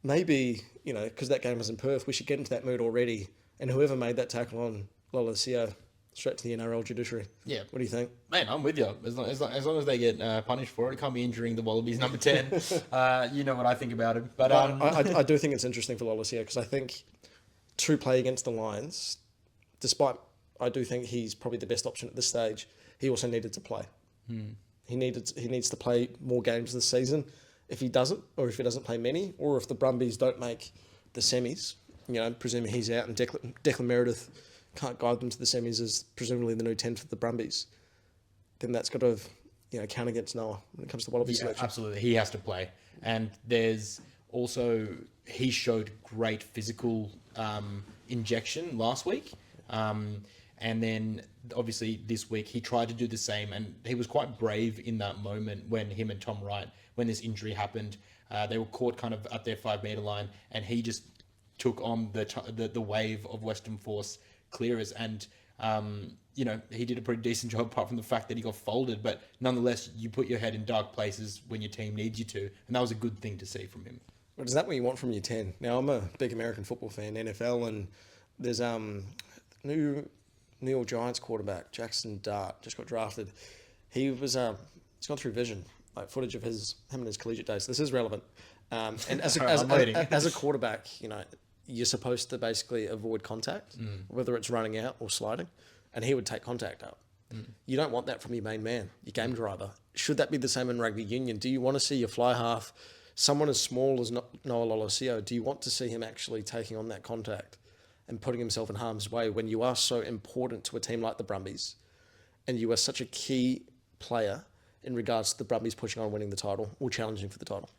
Maybe, because that game was in Perth, we should get into that mood already. And whoever made that tackle on Lolesio, straight to the NRL judiciary. Yeah. What do you think? Man, I'm with you. As long as they get punished for it, it can't be injuring the Wallabies number 10. You know what I think about it. But I do think it's interesting for Lolesio because I think to play against the Lions, despite I do think he's probably the best option at this stage, he also needed to play. He needs to play more games this season. If he doesn't, or if he doesn't play many, or if the Brumbies don't make the semis, presuming he's out and Declan Meredith can't guide them to the semis as presumably the new 10 for the Brumbies, then that's got to count against Noah when it comes to Wallaby selection. Absolutely. He has to play. And there's also, he showed great physical injection last week. And then obviously this week he tried to do the same, and he was quite brave in that moment when him and Tom Wright, when this injury happened, they were caught kind of at their 5 meter line, and he just took on the wave of Western Force clearers, and he did a pretty decent job apart from the fact that he got folded, but nonetheless you put your head in dark places when your team needs you to, and that was a good thing to see from him. But is that what you want from your 10? Now I'm a big American football fan, NFL, and there's New York Giants quarterback Jackson Dart just got drafted. He's gone through vision, like footage of him in his collegiate days. This is relevant. And as a quarterback, you're supposed to basically avoid contact, whether it's running out or sliding, and he would take contact up. You don't want that from your main man, your game driver. Should that be the same in rugby union? Do you want to see your fly half, someone as small as Noah Lolesio, do you want to see him actually taking on that contact and putting himself in harm's way when you are so important to a team like the Brumbies and you are such a key player in regards to the Brumbies pushing on winning the title or challenging for the title?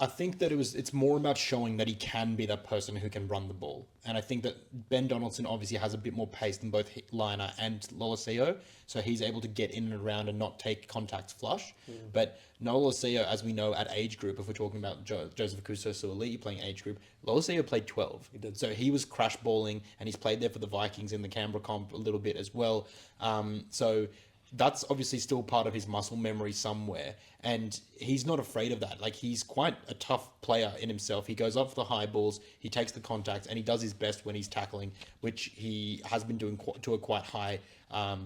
I think that it's more about showing that he can be that person who can run the ball. And I think that Ben Donaldson obviously has a bit more pace than both Liner and Lolesio, so he's able to get in and around and not take contacts flush. But Noah Lolesio, as we know, at age group, if we're talking about Joseph Akuso Suaalii playing age group, Lolesio played 12. He did. So he was crash balling, and he's played there for the Vikings in the Canberra comp a little bit as well. So that's obviously still part of his muscle memory somewhere, and he's not afraid of that. Like, he's quite a tough player in himself. He goes off the high balls, he takes the contacts, and he does his best when he's tackling, which he has been doing to a quite high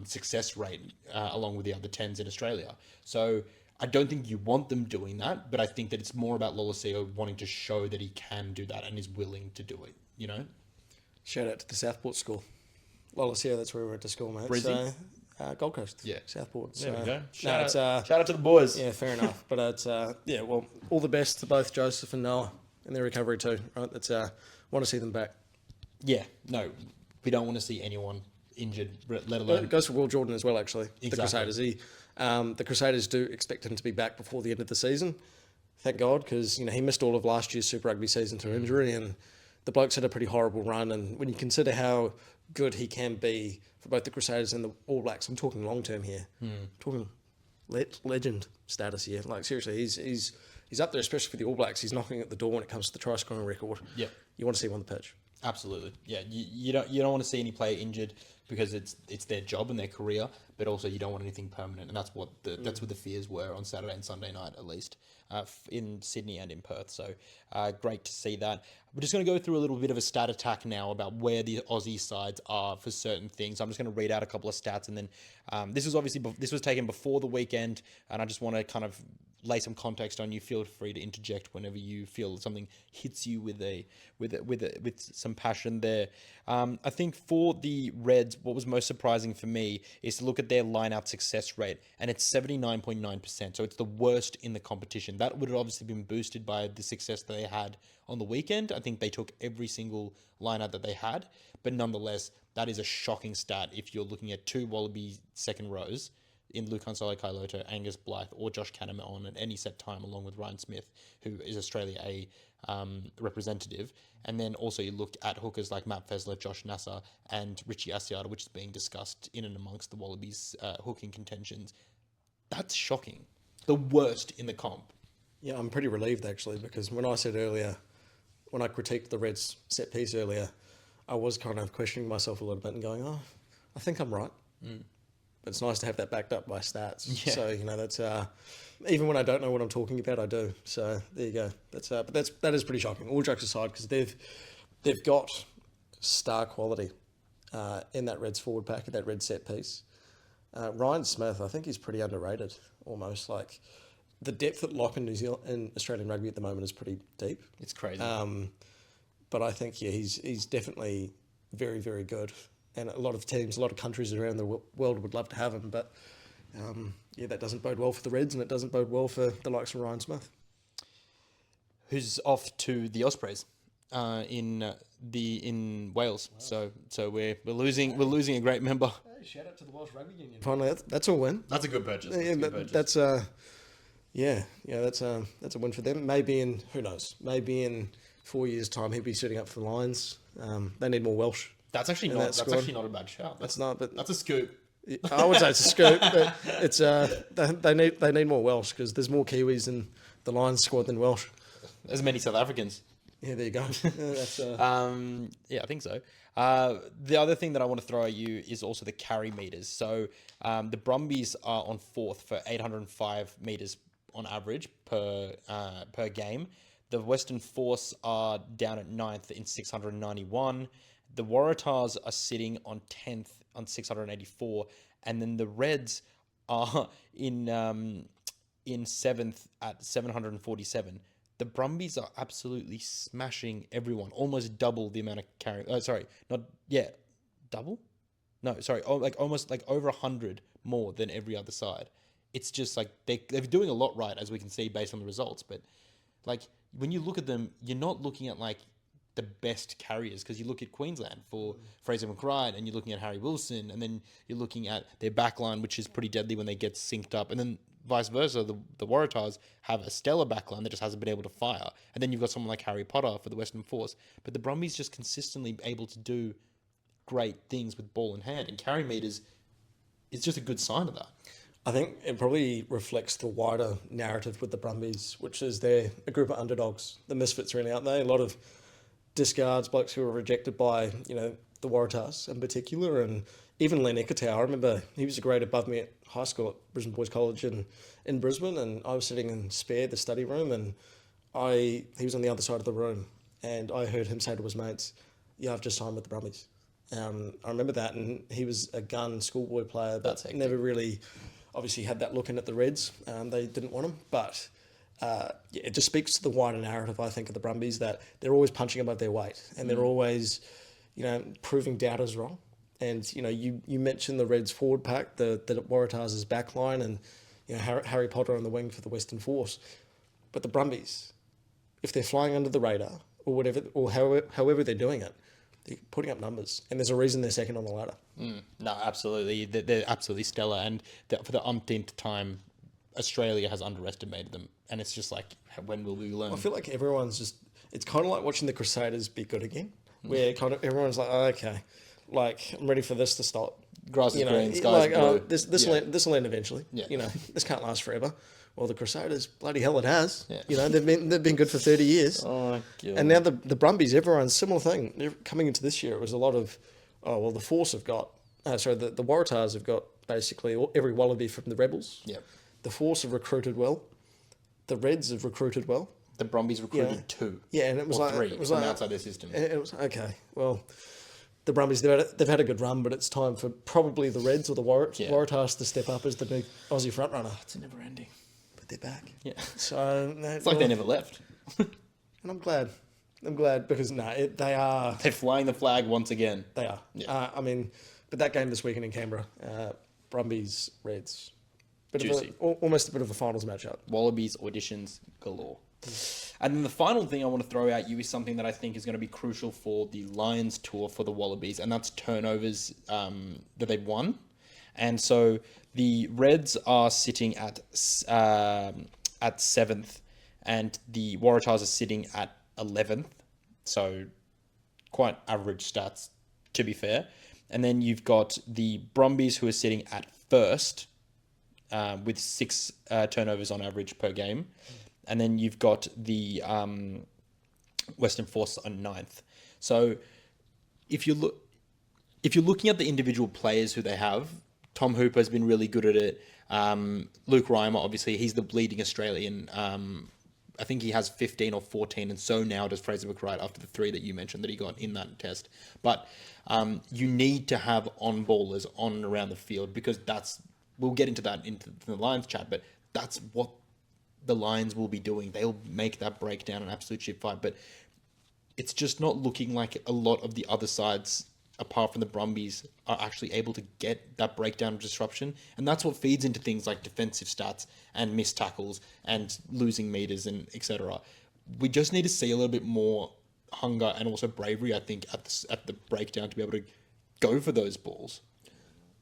success rate along with the other 10s in Australia. So I don't think you want them doing that, but I think that it's more about Lolesio wanting to show that he can do that and is willing to do it, Shout out to the Southport school. Lolesio, that's where we went to school, mate. Brizzy? Gold Coast, yeah, Southport. There we go. Shout out to the boys. Yeah, fair enough. But it's well, all the best to both Joseph and Noah in their recovery too. Right, that's want to see them back. Yeah, no, we don't want to see anyone injured, let alone. It goes for Will Jordan as well. Actually, Exactly. The Crusaders. The Crusaders do expect him to be back before the end of the season. Thank God, because he missed all of last year's Super Rugby season through injury, and the bloke's had a pretty horrible run. And when you consider how good he can be for both the Crusaders and the All Blacks, I'm talking long term here. Talking legend status here. Like, seriously, he's up there, especially for the All Blacks. He's knocking at the door when it comes to the try scoring record. Yeah, you want to see him on the pitch. Absolutely. Yeah, you don't want to see any player injured because it's their job and their career, but also you don't want anything permanent, and that's what the fears were on Saturday and Sunday night, at least in Sydney and in Perth. So great to see that. We're just going to go through a little bit of a stat attack now about where the Aussie sides are for certain things. I'm just going to read out a couple of stats, and then this was taken before the weekend, and I just want to kind of lay some context on you. Feel free to interject whenever you feel something hits you with some passion there. I think for the Reds, what was most surprising for me is to look at their line-out success rate, and it's 79.9%. So it's the worst in the competition. That would have obviously been boosted by the success that they had on the weekend. I think they took every single line-out that they had, but nonetheless, that is a shocking stat if you're looking at two Wallaby second rows in Lukansalo Kailoto, Angus Blythe, or Josh Canham on at any set time, along with Ryan Smith, who is Australia A representative. And then also you look at hookers like Matt Fessler, Josh Nasser, and Richie Asiata, which is being discussed in and amongst the Wallabies hooking contentions. That's shocking. The worst in the comp. Yeah, I'm pretty relieved actually, because when I said earlier, when I critiqued the Reds set piece earlier, I was kind of questioning myself a little bit and going, oh, I think I'm right. But it's nice to have that backed up by stats. Yeah. So, that's even when I don't know what I'm talking about, I do. So there you go. But that is pretty shocking. All jokes aside, because they've got star quality in that Reds forward pack, in that Red set piece. Ryan Smith, I think he's pretty underrated. Almost like the depth at lock in New Zealand in Australian rugby at the moment is pretty deep. It's crazy. But I think he's definitely very, very good. And a lot of teams, a lot of countries around the world would love to have him. But that doesn't bode well for the Reds, and it doesn't bode well for the likes of Ryan Smith, who's off to the Ospreys in Wales. So we're losing a great member. Hey, shout out to the Welsh Rugby Union. Finally, that's a win. That's a good purchase. That's a win for them. Maybe in, who knows? Maybe in 4 years' time he'll be suiting up for the Lions. They need more Welsh. That's actually not a bad shout. That's a scoop. I would say it's a scoop, but it's they need more Welsh, because there's more Kiwis in the Lions squad than Welsh. As many South Africans. Yeah, there you go. That's, I think so. The other thing that I want to throw at you is also the carry meters. So the Brumbies are on 4th for 805 meters on average per game. The Western Force are down at 9th in 691. The Waratahs are sitting on 10th on 684, and then the Reds are in 7th at 747. The Brumbies are absolutely smashing everyone, almost double the amount of carry. Double? No, sorry, almost over 100 more than every other side. It's just like they're doing a lot right, as we can see based on the results. But like when you look at them, you're not looking at like the best carriers, because you look at Queensland for Fraser McRide, and you're looking at Harry Wilson, and then you're looking at their backline, which is pretty deadly when they get synced up, and then vice versa, the Waratahs have a stellar backline that just hasn't been able to fire, and then you've got someone like Harry Potter for the Western Force, but the Brumbies just consistently able to do great things with ball in hand, and carry meters is just a good sign of that. I think it probably reflects the wider narrative with the Brumbies, which is they're a group of underdogs, the misfits really, aren't they? A lot of discards, blokes who were rejected by, the Waratahs in particular, and even Len Ikitau. I remember he was a grade above me at high school at Brisbane Boys College in Brisbane, and I was sitting in spare, the study room, and he was on the other side of the room, and I heard him say to his mates, "Yeah, I've just signed with the Brumbies." I remember that, and he was a gun schoolboy player, but never really obviously had that look in at the Reds. They didn't want him, but it just speaks to the wider narrative, I think, of the Brumbies, that they're always punching above their weight, and they're always, proving doubters wrong. And, you mentioned the Reds forward pack, the Waratahs' backline, and, Harry Potter on the wing for the Western Force. But the Brumbies, if they're flying under the radar, or whatever, or however they're doing it, they're putting up numbers, and there's a reason they're second on the ladder. No, absolutely. They're absolutely stellar, and for the umpteenth time, Australia has underestimated them, and it's just like, when will we learn? I feel like everyone's just, it's kind of like watching the Crusaders be good again, where kind of everyone's like, oh, okay, like, I'm ready for this to stop. Grass is green, sky is blue. This will end eventually. Yeah. This can't last forever. Well, the Crusaders, bloody hell, it has. Yeah. They've been good for 30 years. Oh, God. And now the Brumbies, everyone's similar thing. They're coming into this year, it was a lot of, the Force have got, the Waratahs have got basically every Wallaby from the Rebels. Yep. The Force have recruited well. The Reds have recruited well. The Brumbies recruited 2. Yeah, and it was or like 3 it was from like, outside their system. It was okay. Well, the Brumbies, they've had a good run, but it's time for probably the Reds or the Waratahs to step up as the big Aussie front runner. It's a never ending. But they're back. Yeah. So it's like they never left. And I'm glad. Because they are. They're flying the flag once again. They are. Yeah. But that game this weekend in Canberra, Brumbies, Reds. Juicy. Almost a bit of a finals matchup. Wallabies auditions galore. And then the final thing I want to throw at you is something that I think is going to be crucial for the Lions tour for the Wallabies, and that's turnovers that they've won. And so the Reds are sitting at 7th, and the Waratahs are sitting at 11th. So quite average stats, to be fair. And then you've got the Brumbies, who are sitting at 1st, with 6 turnovers on average per game. And then you've got the Western Force on 9th. So if you're looking at the individual players who they have, Tom Hooper has been really good at it. Luke Reimer, obviously, he's the bleeding Australian. I think he has 15 or 14, and so now does Fraser McWright after the 3 that you mentioned that he got in that test. But you need to have on-ballers on and around the field, because we'll get into that into the Lions chat, but that's what the Lions will be doing. They'll make that breakdown an absolute shit fight, but it's just not looking like a lot of the other sides, apart from the Brumbies, are actually able to get that breakdown of disruption. And that's what feeds into things like defensive stats and missed tackles and losing meters and etc. We just need to see a little bit more hunger and also bravery, I think, at the breakdown to be able to go for those balls.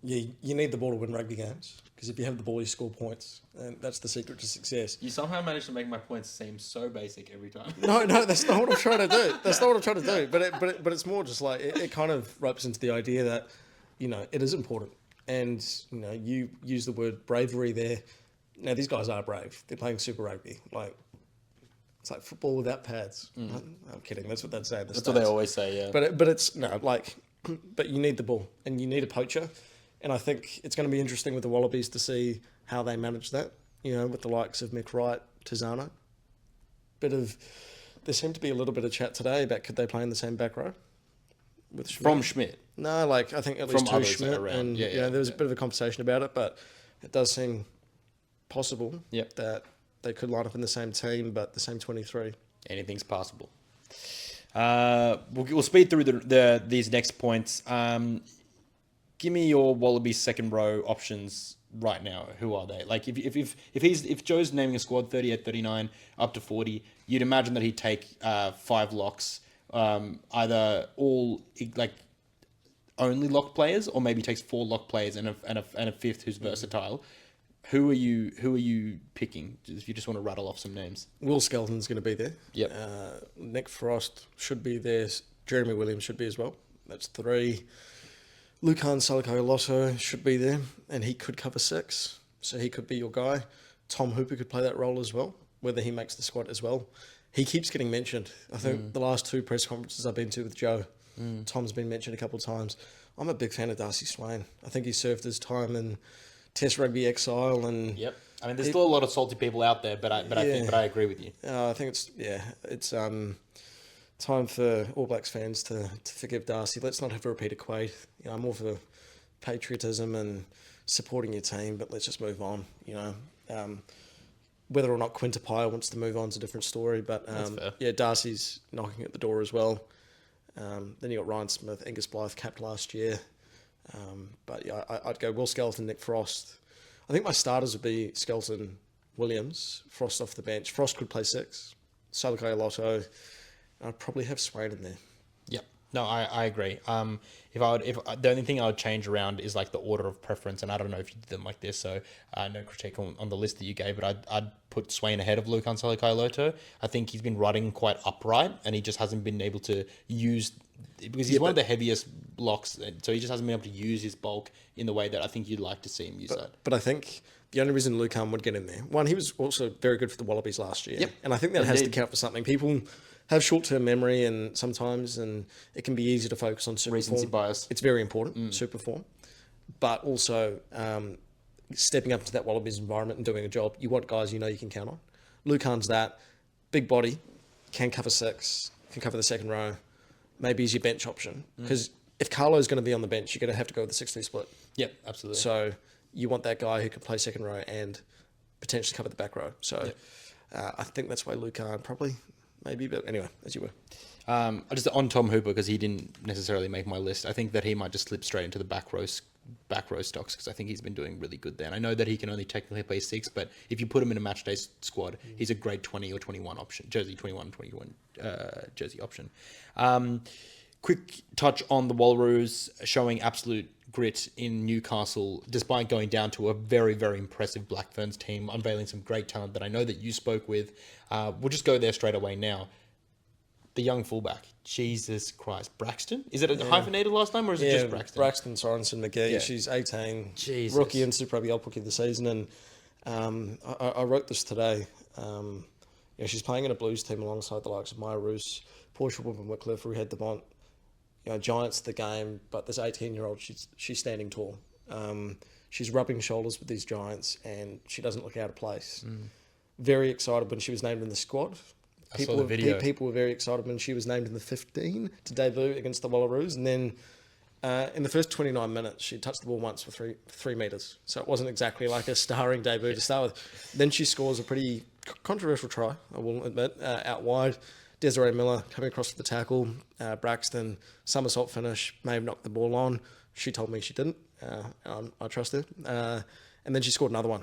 Yeah, you need the ball to win rugby games, because if you have the ball, you score points, and that's the secret to success. You somehow manage to make my points seem so basic every time. No, that's not what I'm trying to do. That's not what I'm trying to do. But it's more just like it kind of ropes into the idea that, it is important, and you use the word bravery there. Now these guys are brave. They're playing Super Rugby. Like, it's like football without pads. I'm kidding. That's what they'd say. That's what they always say. Yeah. But it's no like, but you need the ball, and you need a poacher. And I think it's going to be interesting with the Wallabies to see how they manage that, with the likes of Mick Wright, Tizano. There seemed to be a little bit of chat today about could they play in the same back row with Schmidt. From Schmidt? No, I think at least From 2 Schmidt. And there was a bit of a conversation about it, but it does seem possible that they could line up in the same team, but the same 23. Anything's possible. We'll speed through these next points. Give me your Wallabies second row options right now. Who are they? Like, if Joe's naming a squad 38, 39 up to 40, you'd imagine that he'd take 5 locks, either all like only lock players, or maybe takes 4 lock players and a fifth who's versatile. Who are you picking? If you just want to rattle off some names. Will Skelton's going to be there. Yep. Nick Frost should be there. Jeremy Williams should be as well. That's 3. Suaalii and Lolesio should be there, and he could cover 6, so he could be your guy. Tom Hooper could play that role as well, whether he makes the squad as well. He keeps getting mentioned. I think the last 2 press conferences I've been to with Joe, Tom's been mentioned a couple of times. I'm a big fan of Darcy Swain. I think he served his time in Test Rugby exile, and yep. I mean, there's still a lot of salty people out there, but I agree with you. I think it's time for All Blacks fans to forgive Darcy. Let's not have a repeat of Quade. I'm more for patriotism and supporting your team, but let's just move on. Whether or not Quinta Pye wants to move on is a different story, but Darcy's knocking at the door as well. Then you got Ryan Smith, Angus Blythe capped last year. I'd go Will Skelton, Nick Frost. I think my starters would be Skelton, Williams, Frost off the bench. Frost could play 6. Suaalii and Lolesio. I'd probably have Swain in there. Yep. No, I agree. If the only thing I would change around is like the order of preference, and I don't know if you did them like this, so no critique on the list that you gave, but I'd put Swain ahead of Luke Suaalii and Lolesio. I think he's been running quite upright, and he just hasn't been able to use, because he's one of the heaviest blocks, so he just hasn't been able to use his bulk in the way that I think you'd like to see him use that. But I think the only reason Lucan would get in there, one, he was also very good for the Wallabies last year. Yep. And I think that has to count for something. People have short-term memory and sometimes, and it can be easy to focus on super recency form. bias. It's very important, super form. But also stepping up to that Wallabies environment and doing a job. You want guys you know you can count on. Lucan's that. Big body, can cover 6, can cover the second row. Maybe he's your bench option. Because if Carlo's going to be on the bench, you're going to have to go with the 6-3 split. Yep, absolutely. So you want that guy who can play second row and potentially cover the back row. So I think that's why Lucan probably... Maybe, but anyway, as you were. Just on Tom Hooper, because he didn't necessarily make my list. I think that he might just slip straight into the back row stocks, because I think he's been doing really good there. And I know that he can only technically play 6, but if you put him in a match day squad, he's a great 20 or 21 option, jersey 21 jersey option. Quick touch on the Wallaroos showing absolute grit in Newcastle, despite going down to a very, very impressive Blackferns team, unveiling some great talent that I know that you spoke with. We'll just go there straight away now. The young fullback, Jesus Christ, Braxton? Is it a hyphenated last name or is it just Braxton? Braxton Sorensen McGee. Yeah. She's 18, Jesus. rookie and Super Rugby Rookie of the season. And I wrote this today. She's playing in a Blues team alongside the likes of Wallaroos, Portia Wycliffe, who had the Bont, giants of the game. But this 18-year-old, she's standing tall. She's rubbing shoulders with these giants, and she doesn't look out of place. Very excited when she was named in the squad. I saw the video. People were very excited when she was named in the 15 to debut against the Wallaroos. And then in the first 29 minutes, she touched the ball once for three metres. So it wasn't exactly like a starring debut to start with. Then she scores a pretty controversial try, I will admit, out wide. Desiree Miller coming across for the tackle. Braxton, somersault finish, may have knocked the ball on. She told me she didn't. I trust her. And then she scored another one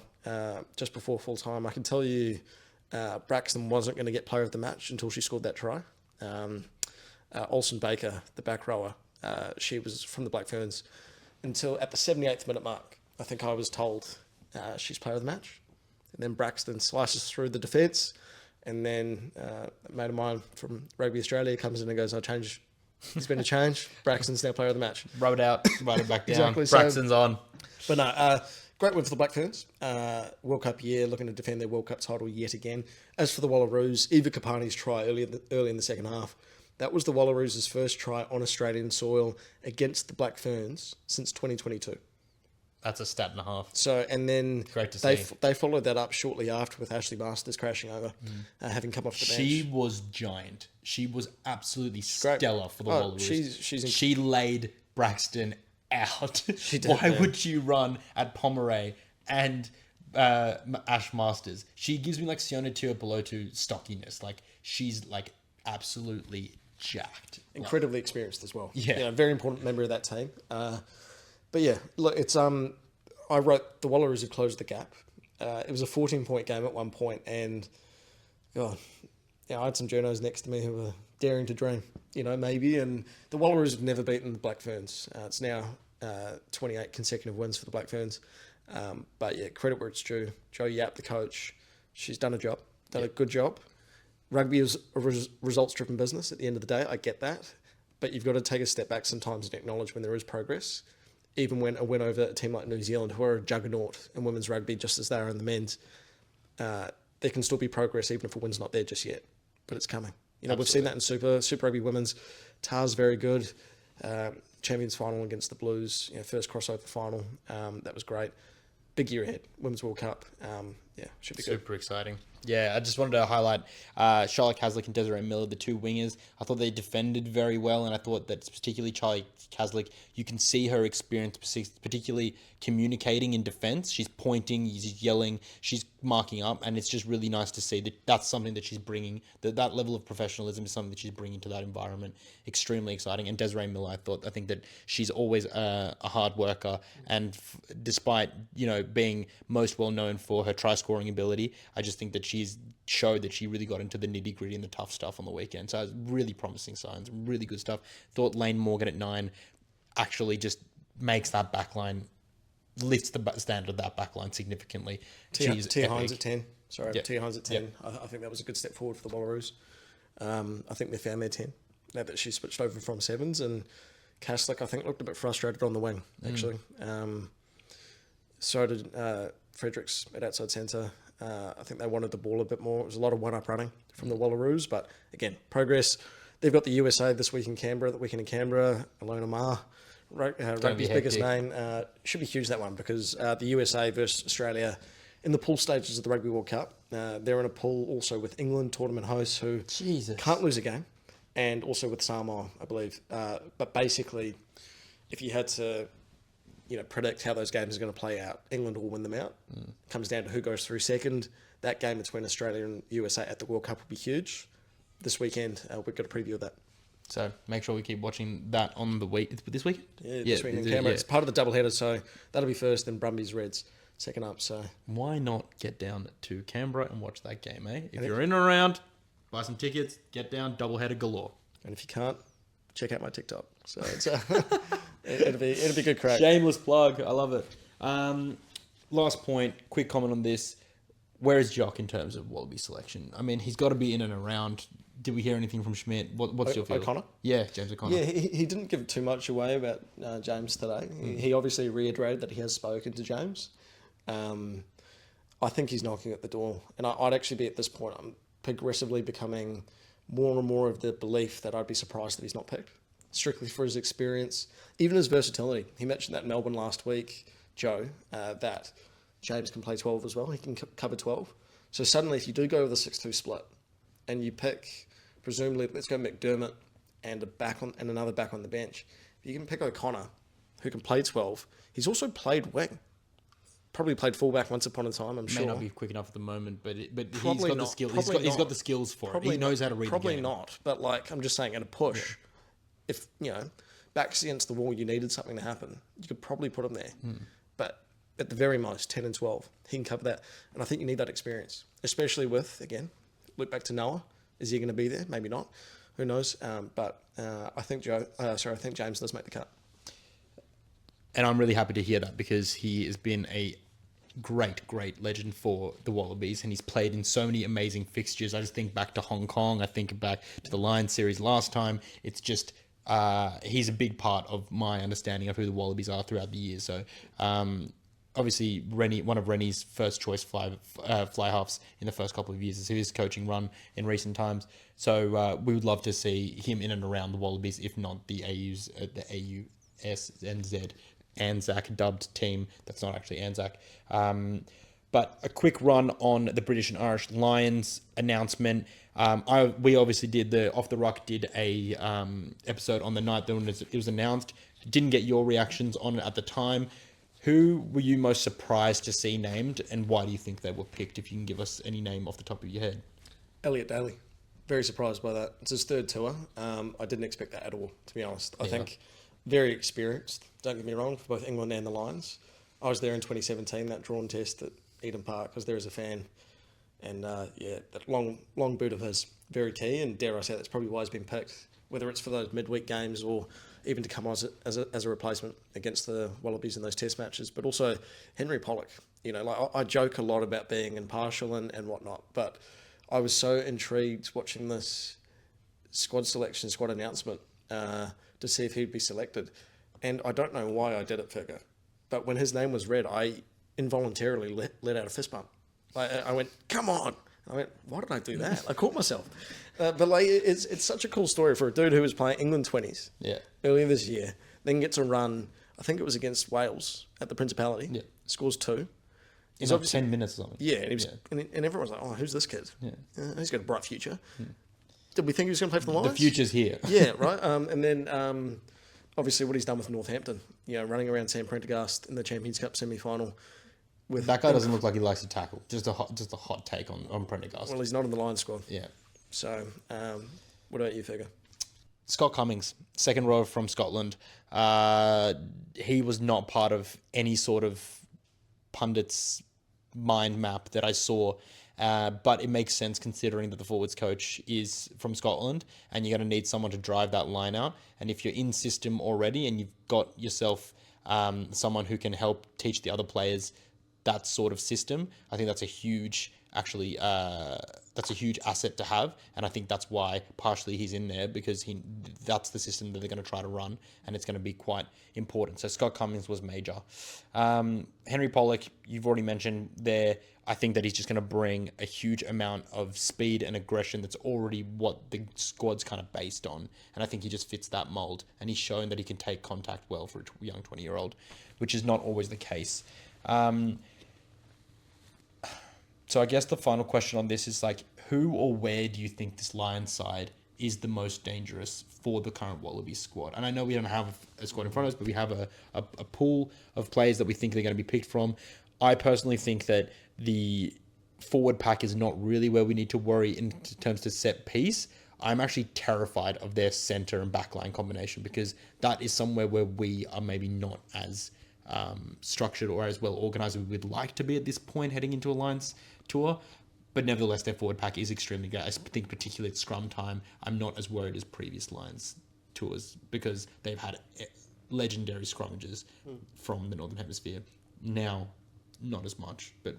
just before full time. I can tell you Braxton wasn't going to get player of the match until she scored that try. Olsen Baker, the back rower, she was from the Blackferns until at the 78th minute mark. I think I was told she's player of the match. And then Braxton slices through the defence. And then a mate of mine from Rugby Australia comes in and goes, there's been a change. Braxton's now player of the match. Rub it out, write it back down. Exactly. Braxton's on. But no, great win for the Blackferns. World Cup year, looking to defend their World Cup title yet again. As for the Wallaroos, Eva Kapani's try early in the second half, that was the Wallaroos' first try on Australian soil against the Blackferns since 2022. That's a stat and a half. So, and then Great to see. They followed that up shortly after with Ashley Masters crashing over, having come off the bench. She was giant. She was absolutely stellar for the Wallaroos. She laid Braxton out. She did, Why would you run at Pomeray and Ash Masters? She gives me like Siona Tuipulotu stockiness. Like she's like absolutely jacked. Incredibly experienced as well. Yeah. Very important member of that team. But yeah, look, it's I wrote the Wallaroos have closed the gap. It was a 14-point game at one point, and God, I had some journos next to me who were daring to dream, maybe. And the Wallaroos have never beaten the Blackferns. It's now 28 consecutive wins for the Blackferns. But yeah, credit where it's due. Jo Yap, the coach, she's done a good job. Rugby is a results-driven business at the end of the day. I get that, but you've got to take a step back sometimes and acknowledge when there is progress. Even when a win over a team like New Zealand, who are a juggernaut in women's rugby, just as they are in the men's, there can still be progress even if a win's not there just yet. But it's coming. We've seen that in Super Rugby Women's. Tar's very good. Champions final against the Blues. First crossover final. That was great. Big year ahead. Women's World Cup. Should be good. Super exciting. Yeah, I just wanted to highlight Charlotte Caslick and Desiree Miller, the two wingers. I thought they defended very well, and I thought that particularly Charlie Caslick, you can see her experience, particularly communicating in defense. She's pointing, she's yelling, she's marking up, and it's just really nice to see that that's something that she's bringing, that level of professionalism is something that she's bringing to that environment. Extremely exciting. And Desiree Miller, I think that she's always a hard worker, and despite, being most well known for her try scoring ability, I just think that she's showed that she really got into the nitty gritty and the tough stuff on the weekend. So really promising signs, really good stuff. Thought Lane Morgan at 9 actually just makes that backline, lifts the standard of that backline significantly. T Hines at 10. T Hines at 10. Yep. I think that was a good step forward for the Wallaroos. I think they found their 10 now that she switched over from 7s, and Caslick, I think, looked a bit frustrated on the wing, actually. So did Fredericks at outside centre. I think they wanted the ball a bit more. It was a lot of one-up running from the Wallaroos, but again, progress. They've got the USA this week in Canberra, Alona Ma, rugby's biggest name. Should be huge, that one, because the USA versus Australia in the pool stages of the Rugby World Cup. They're in a pool also with England, tournament hosts, who can't lose a game, and also with Samu, I believe. But basically, if you had to predict how those games are going to play out, England will win them out. Comes down to who goes through second. That game between Australia and USA at the World Cup will be huge. This weekend, we've got a preview of that. So make sure we keep watching that on the week. This weekend? Yeah, this weekend in Canberra. It's part of the doubleheader, so that'll be first, then Brumbies Reds second up. So why not get down to Canberra and watch that game, eh? If you're in or around, buy some tickets, get down, doubleheader galore. And if you can't, check out my TikTok. So it's It'd be good crack. Shameless plug. I love it. Last point, quick comment on this. Where is Jock in terms of Wallaby selection? I mean, he's got to be in and around. Did we hear anything from Schmidt? What's your feel? O'Connor? Yeah, James O'Connor. Yeah, he didn't give too much away about James today. He obviously reiterated that he has spoken to James. I think he's knocking at the door. And I'd actually be at this point, I'm progressively becoming more and more of the belief that I'd be surprised that he's not picked. Strictly for his experience, even his versatility. He mentioned that in Melbourne last week, Joe, that James can play 12 as well. He can cover 12. So suddenly, if you do go with a 6-2 split, and you pick, presumably, let's go McDermott and another back on the bench. If you can pick O'Connor, who can play 12, he's also played wing. Probably played fullback once upon a time, I'm sure. May not be quick enough at the moment, but he's Probably got not. the skill. Probably He's got not. the skills for Probably it. He knows how to read Probably the game. not, but like I'm just saying, at a push, if backs against the wall, you needed something to happen, you could probably put him there. But at the very most, 10 and 12, he can cover that, and I think you need that experience, especially with, again, look back to Noah. Is he going to be there? Maybe not. Who knows? But I think James does make the cut. And I'm really happy to hear that because he has been a great legend for the Wallabies, and he's played in so many amazing fixtures. I just think back to Hong Kong. I think back to the Lions series last time. It's just he's a big part of my understanding of who the Wallabies are throughout the years. So obviously, one of Rennie's first choice fly halves in the first couple of years is his coaching run in recent times. So we would love to see him in and around the Wallabies, if not the AUSNZ Anzac dubbed team. That's not actually Anzac. But a quick run on the British and Irish Lions announcement. We obviously did Off the Ruck did a episode on the night that it was announced. Didn't get your reactions on it at the time. Who were you most surprised to see named, and why do you think they were picked? If you can give us any name off the top of your head. Elliot Daly. Very surprised by that. It's his third tour. I didn't expect that at all, to be honest. I think very experienced, don't get me wrong, for both England and the Lions. I was there in 2017, that drawn test at Eden Park, because there as a fan. And that long boot of his, very key, and dare I say that's probably why he's been picked, whether it's for those midweek games or even to come on as a replacement against the Wallabies in those test matches. But also Henry Pollock. I joke a lot about being impartial and whatnot, but I was so intrigued watching this squad announcement to see if he'd be selected. And I don't know why I did it, Fergo, but when his name was read, I involuntarily let out a fist bump. I went, come on. I went, why did I do that? I caught myself. But it's such a cool story for a dude who was playing England 20s earlier this year, then gets a run, I think it was against Wales at the Principality, scores 2. He's like 10 minutes or something. Yeah, and everyone's like, oh, who's this kid? Yeah. He's got a bright future. Did we think he was going to play for the Lions? The future's here. Yeah, right. And then obviously what he's done with Northampton, running around Sam Prendergast in the Champions Cup semi-final. That guy doesn't look like he likes to tackle. Just a hot take on Prendergast. Well, he's not in the Lions squad. Yeah. So, what about you, Figure? Scott Cummings, second row from Scotland. He was not part of any sort of pundit's mind map that I saw. But it makes sense considering that the forwards coach is from Scotland and you're going to need someone to drive that line out. And if you're in system already and you've got yourself someone who can help teach the other players that sort of system, I think that's a huge asset to have. And I think that's why partially he's in there, because that's the system that they're going to try to run, and it's going to be quite important. So Scott Cummings was major. Henry Pollock, you've already mentioned there. I think that he's just going to bring a huge amount of speed and aggression that's already what the squad's kind of based on. And I think he just fits that mold. And he's shown that he can take contact well for a young 20-year-old, which is not always the case. So I guess the final question on this is who or where do you think this Lions side is the most dangerous for the current Wallabies squad? And I know we don't have a squad in front of us, but we have a pool of players that we think they're going to be picked from. I personally think that the forward pack is not really where we need to worry in terms of set piece. I'm actually terrified of their center and backline combination, because that is somewhere where we are maybe not as structured or as well organized as we would like to be at this point heading into a Lions tour. But nevertheless, their forward pack is extremely good. I think particularly at scrum time, I'm not as worried as previous Lions tours, because they've had legendary scrummages from the Northern Hemisphere. Now, not as much. But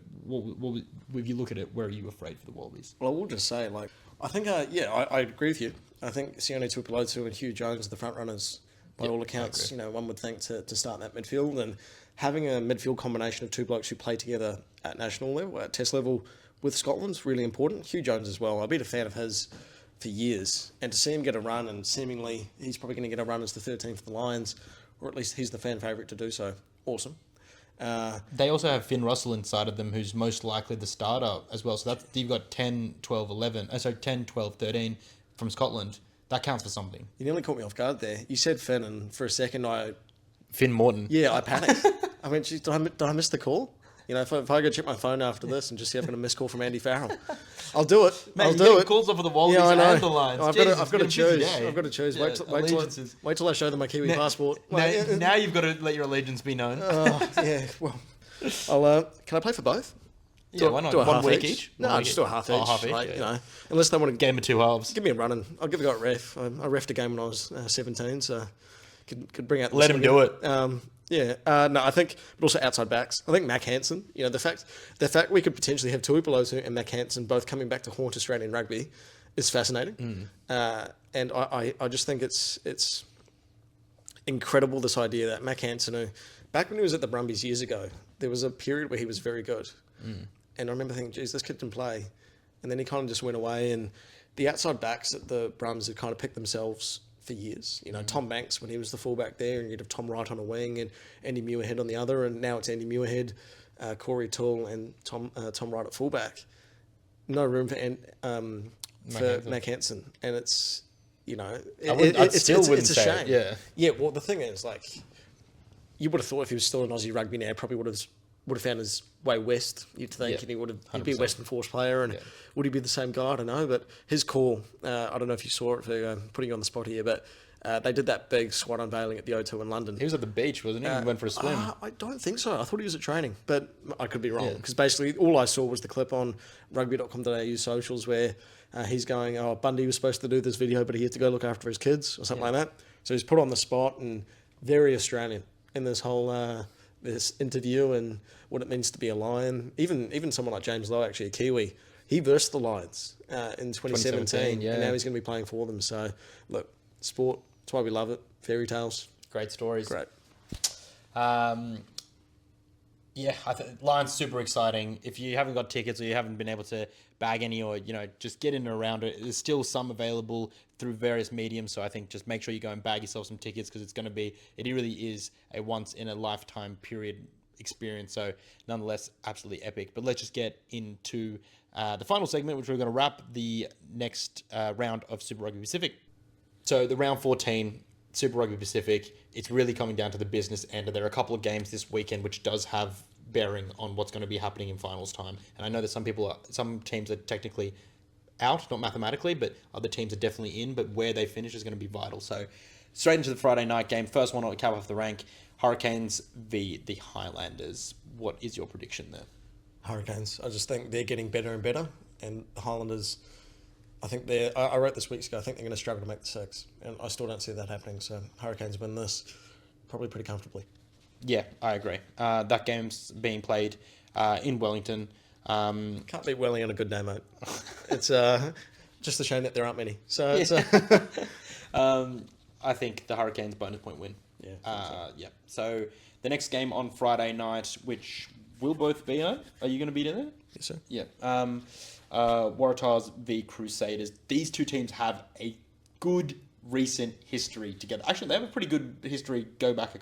if you look at it, where are you afraid for the Wallabies? Well, I will just say, like, I think, I agree with you. I think Sione Tuipulotu and Hugh Jones are the front runners, by all accounts. One would think to start that midfield, and having a midfield combination of two blokes who play together at national level, at test level with Scotland is really important. Hugh Jones as well. I've been a fan of his for years, and to see him get a run, and seemingly he's probably going to get a run as the 13th for the Lions, or at least he's the fan favourite to do so. Awesome. They also have Finn Russell inside of them, who's most likely the starter as well. So that's, you've got 10, 12, 11, 10, 12, 13 from Scotland. That counts for something. You nearly caught me off guard there. You said Finn, and for a second Finn Morton. I panicked. I mean, geez, did I miss the call? If I go check my phone after this and just see if I've got a missed call from Andy Farrell, I'll do it. Mate, I'll do it. Calls off of the Wallabies and the Lions. I've got to choose. I've got to choose. Wait till I show them my Kiwi passport. Now you've got to let your allegiance be known. Well, can I play for both? Yeah, why not? Do a One half week each? No, just do a half each. Half each, like, unless they want to game of two halves. Give me a run, and I'll give a go at ref. I refed a game when I was 17, so could bring out. Let him do it. I think, but also outside backs. I think Mac Hansen. The fact we could potentially have Tuipulotu and Mac Hansen both coming back to haunt Australian rugby is fascinating. And I just think it's incredible, this idea that Mac Hansen, who back when he was at the Brumbies years ago, there was a period where he was very good. And I remember thinking, geez, this kid can play. And then he kind of just went away, and the outside backs at the Brums had kind of picked themselves for years. Tom Banks, when he was the fullback there, and you'd have Tom Wright on a wing and Andy Muirhead on the other, and now it's Andy Muirhead, Corey Toole, and Tom Wright at fullback. No room for Mac Hansen. And it's, it's a shame. Yeah, well, the thing is, like, you would have thought if he was still in Aussie rugby now, probably would have found his way west, you'd think, and he'd be a Western Force player, and would he be the same guy? I don't know, but his call, I don't know if you saw it, for putting you on the spot here, but they did that big SWAT unveiling at the O2 in London. He was at the beach, wasn't he? He went for a swim. I don't think so. I thought he was at training, but I could be wrong, because basically all I saw was the clip on rugby.com.au socials where he's going, Bundy was supposed to do this video, but he had to go look after his kids, or something like that. So he's put on the spot, and very Australian in this whole this interview and what it means to be a Lion. Even someone like James Lowe, actually a Kiwi, he versed the Lions in 2017, and now he's going to be playing for them. So look, sport, that's why we love it. Fairy tales, great stories. Great. Lions super exciting. If you haven't got tickets or you haven't been able to bag any, or just get in and around it, there's still some available through various mediums. So I think just make sure you go and bag yourself some tickets, because it really is a once in a lifetime period experience. So nonetheless, absolutely epic. But let's just get into the final segment, which we're going to wrap the next round of Super Rugby Pacific. So the round 14. Super Rugby Pacific, it's really coming down to the business end. There are a couple of games this weekend which does have bearing on what's going to be happening in finals time. And I know that some teams are technically out, not mathematically, but other teams are definitely in, but where they finish is going to be vital. So straight into the Friday night game. First one on cap off the rank, Hurricanes v the Highlanders. What is your prediction there? Hurricanes. I just think they're getting better and better, and the Highlanders, I think I wrote this weeks ago, I think they're going to struggle to make the six, and I still don't see that happening. So Hurricanes win this probably pretty comfortably. Yeah, I agree. That game's being played in Wellington. Can't beat Welling on a good day, mate. It's just a shame that there aren't many. So it's, I think the Hurricanes bonus point win. Yeah. So the next game on Friday night, which we'll both be on. Are you going to be there? Yes, sir. Yeah. Waratahs v Crusaders. These two teams have a good recent history together. Actually, they have a pretty good history. Go back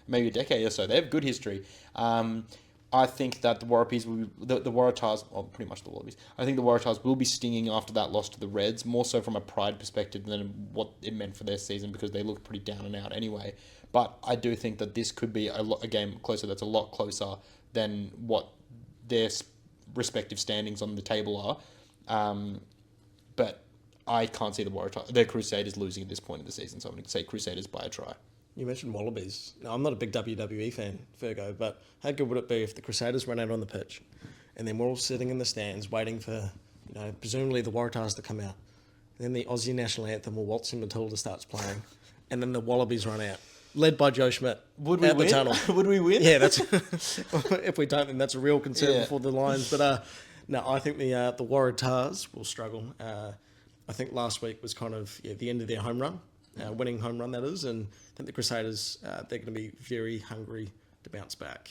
maybe a decade or so. They have good history. I think that the Wallabies will be, the Waratahs, well, pretty much the Wallabies. I think the Waratahs will be stinging after that loss to the Reds, more so from a pride perspective than what it meant for their season, because they looked pretty down and out anyway. But I do think that this could be a game closer. That's a lot closer than what their respective standings on the table are. But I can't see the Crusaders losing at this point of the season, so I'm going to say Crusaders by a try. You mentioned Wallabies. Now, I'm not a big WWE fan, Virgo, but how good would it be if the Crusaders ran out on the pitch and then we're all sitting in the stands waiting for, presumably the Waratahs to come out. And then the Aussie national anthem or Waltzing Matilda starts playing, and then the Wallabies run out. led by Joe Schmidt. Would we at win? The tunnel. Would we win? Yeah, that's if we don't, then that's a real concern Yeah. for the Lions. But no, I think the Waratahs will struggle. I think last week was kind of the end of their home run, winning home run that is, and I think the Crusaders they're going to be very hungry to bounce back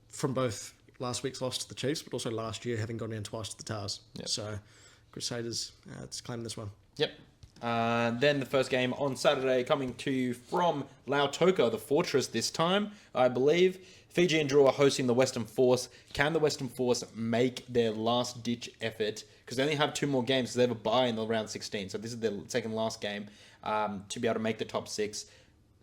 from both last week's loss to the Chiefs, but also last year having gone down twice to the Tars. Yep. So Crusaders, let's claim this one. Yep. Then the first game on Saturday, coming to you from Lautoka, the Fortress this time, I believe. Fiji and Drua hosting the Western Force. Can the Western Force make their last-ditch effort? Because they only have 2 more games, so they have a bye in the round 16. So this is their second last game to be able to make the top 6.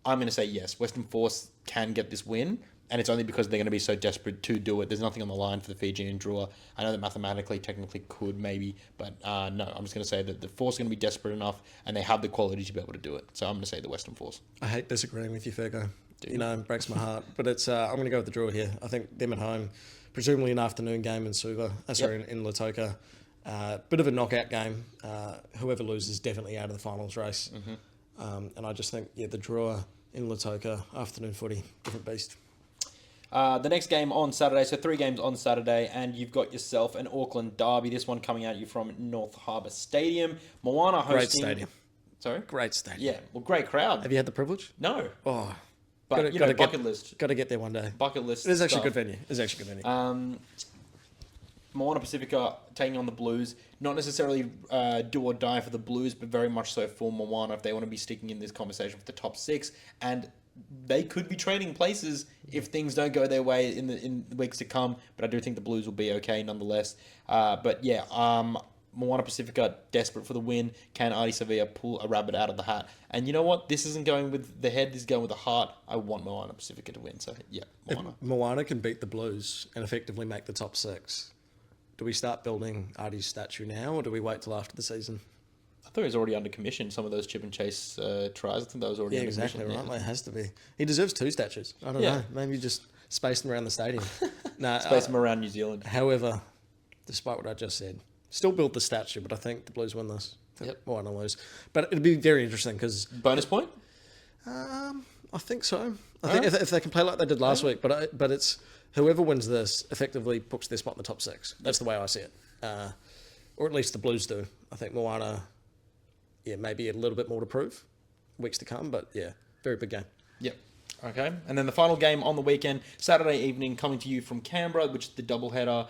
I'm going to say yes. Western Force can get this win. And it's only because they're going to be so desperate to do it. There's nothing on the line for the Fiji and Drua. I know that mathematically, technically could maybe, but no, I'm just going to say that the Force are going to be desperate enough and they have the quality to be able to do it. So I'm going to say the Western Force. I hate disagreeing with you, Fergo. It breaks my heart. But it's I'm going to go with the Drua here. I think them at home, presumably an afternoon game in Suva, in Lautoka. Bit of a knockout game. Whoever loses definitely out of the finals race. Mm-hmm. And I just think, the Drua in Lautoka, afternoon footy, different beast. The next game on Saturday, so 3 games on Saturday, and you've got yourself an Auckland derby. This one coming at you from North Harbour Stadium. Moana hosting... Great stadium. Sorry? Great stadium. Yeah, well, great crowd. Have you had the privilege? No. Oh, but, bucket list. Got to get there one day. Bucket list It is actually stuff. a good venue. It's actually a good venue. Moana Pacifica taking on the Blues. Not necessarily do or die for the Blues, but very much so for Moana if they want to be sticking in this conversation for the top 6. And they could be trading places if things don't go their way in the weeks to come. But I do think the Blues will be okay nonetheless. Moana Pacifica desperate for the win. Can Artie Sevilla pull a rabbit out of the hat? And you know what? This isn't going with the head. This is going with the heart. I want Moana Pacifica to win. So, yeah, Moana. If Moana can beat the Blues and effectively make the top 6, do we start building Artie's statue now or do we wait till after the season? I thought he was already under commission. Some of those chip and chase tries. I think that was already under exactly commission. Right. Well, it has to be. He deserves 2 statues. I don't know. Maybe just space them around the stadium. Space them around New Zealand. However, despite what I just said, still build the statue, but I think the Blues win this. Yep. Moana lose. But it'd be very interesting because... Bonus point? I think so. I think if they can play like they did last week, but it's whoever wins this effectively puts their spot in the top 6. That's the way I see it. Or at least the Blues do. I think Moana, maybe a little bit more to prove weeks to come, but very big game. Yep. Okay. And then the final game on the weekend, Saturday evening, coming to you from Canberra, which is the doubleheader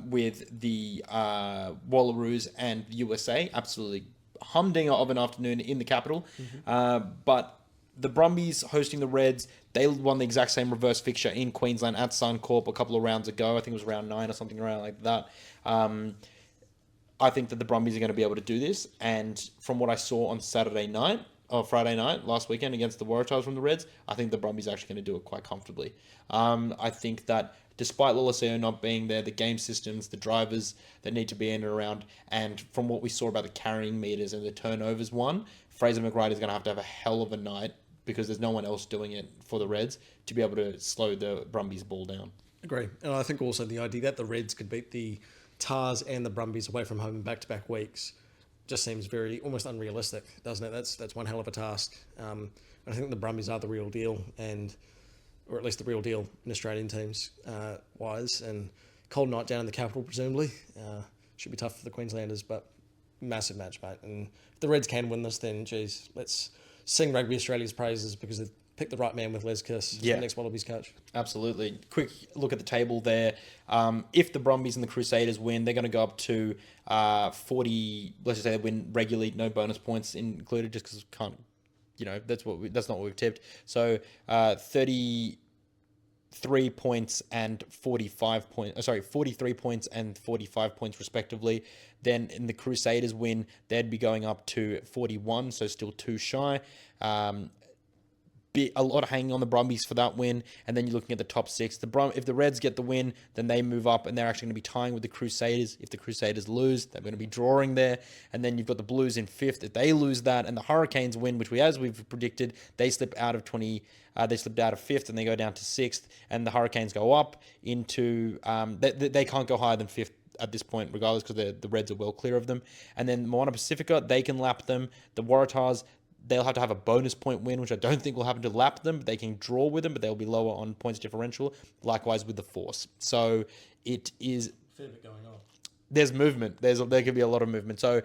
with the Wallaroos and USA. Absolutely humdinger of an afternoon in the capital. Mm-hmm. But the Brumbies hosting the Reds, they won the exact same reverse fixture in Queensland at Suncorp a couple of rounds ago. I think it was round 9 or something around like that. I think that the Brumbies are going to be able to do this. And from what I saw on Friday night, last weekend against the Waratahs from the Reds, I think the Brumbies are actually going to do it quite comfortably. I think that despite Lolesio not being there, the game systems, the drivers that need to be in and around, and from what we saw about the carrying meters and the turnovers Fraser McRae is going to have a hell of a night because there's no one else doing it for the Reds to be able to slow the Brumbies ball down. Agree. And I think also the idea that the Reds could beat the Tars and the Brumbies away from home in back-to-back weeks just seems very almost unrealistic, doesn't it? That's one hell of a task. I think the Brumbies are the real deal, or at least the real deal in Australian teams wise. And cold night down in the capital, presumably. Should be tough for the Queenslanders, but massive match, mate. And if the Reds can win this, then, geez, let's sing Rugby Australia's praises because they've picked the right man with Les Kiss, the next Wallabies coach. Absolutely. Quick look at the table there. If the Brumbies and the Crusaders win, they're going to go up to 40. Let's just say they win regularly, no bonus points included, just because can't. That's not what we've tipped. So 33 points and 45 points. 43 points and 45 points respectively. Then in the Crusaders win, they'd be going up to 41, so still 2 shy. A lot hanging on the Brumbies for that win, and then you're looking at the top 6. If the Reds get the win, then they move up, and they're actually going to be tying with the Crusaders. If the Crusaders lose, they're going to be drawing there, and then you've got the Blues in 5th. If they lose that, and the Hurricanes win, which as we've predicted, they slip out of 20. They slipped out of 5th, and they go down to 6th, and the Hurricanes go up into. They can't go higher than 5th at this point, regardless, because the Reds are well clear of them. And then Moana Pacifica, they can lap them. The Waratahs, They'll have to have a bonus point win, which I don't think will happen to lap them, but they can draw with them, but they'll be lower on points differential. Likewise with the Force. So it is... Fair bit going on. There's movement. There could be a lot of movement. So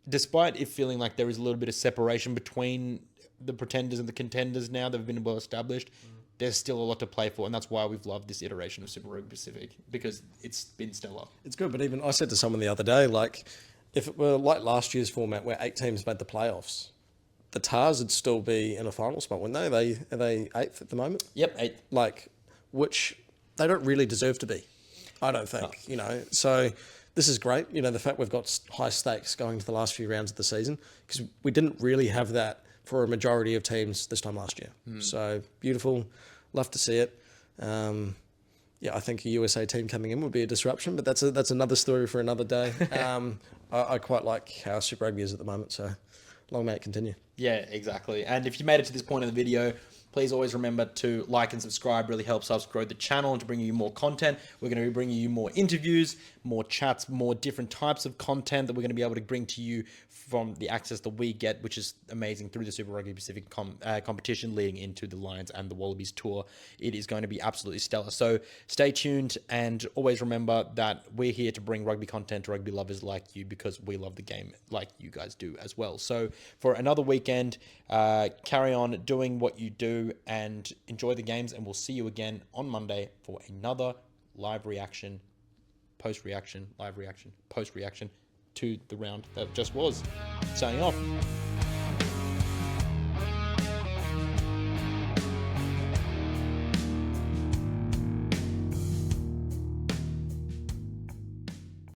despite it feeling like there is a little bit of separation between the pretenders and the contenders now that have been well established, there's still a lot to play for, and that's why we've loved this iteration of Super Rugby Pacific, because it's been stellar. It's good, but even I said to someone the other day, like, if it were like last year's format where 8 teams made the playoffs, the Tars would still be in a final spot, wouldn't they? Are they 8th at the moment? Yep, 8th. Like, which they don't really deserve to be, I don't think, you know. So this is great, you know, the fact we've got high stakes going to the last few rounds of the season, because we didn't really have that for a majority of teams this time last year. So beautiful, love to see it. Yeah, I think a USA team coming in would be a disruption, but that's another story for another day. I quite like how Super Rugby is at the moment, so long may it continue. Yeah, exactly. And if you made it to this point in the video, please always remember to like and subscribe. Really helps us grow the channel and to bring you more content. We're going to be bringing you more interviews, more chats, more different types of content that we're going to be able to bring to you from the access that we get, which is amazing, through the Super Rugby Pacific competition leading into the Lions and the Wallabies tour. It is going to be absolutely stellar. So stay tuned, and always remember that we're here to bring rugby content to rugby lovers like you, because we love the game like you guys do as well. So for another weekend, carry on doing what you do and enjoy the games, and we'll see you again on Monday for another live reaction, post-reaction, live reaction, post-reaction to the round that just was. Signing off.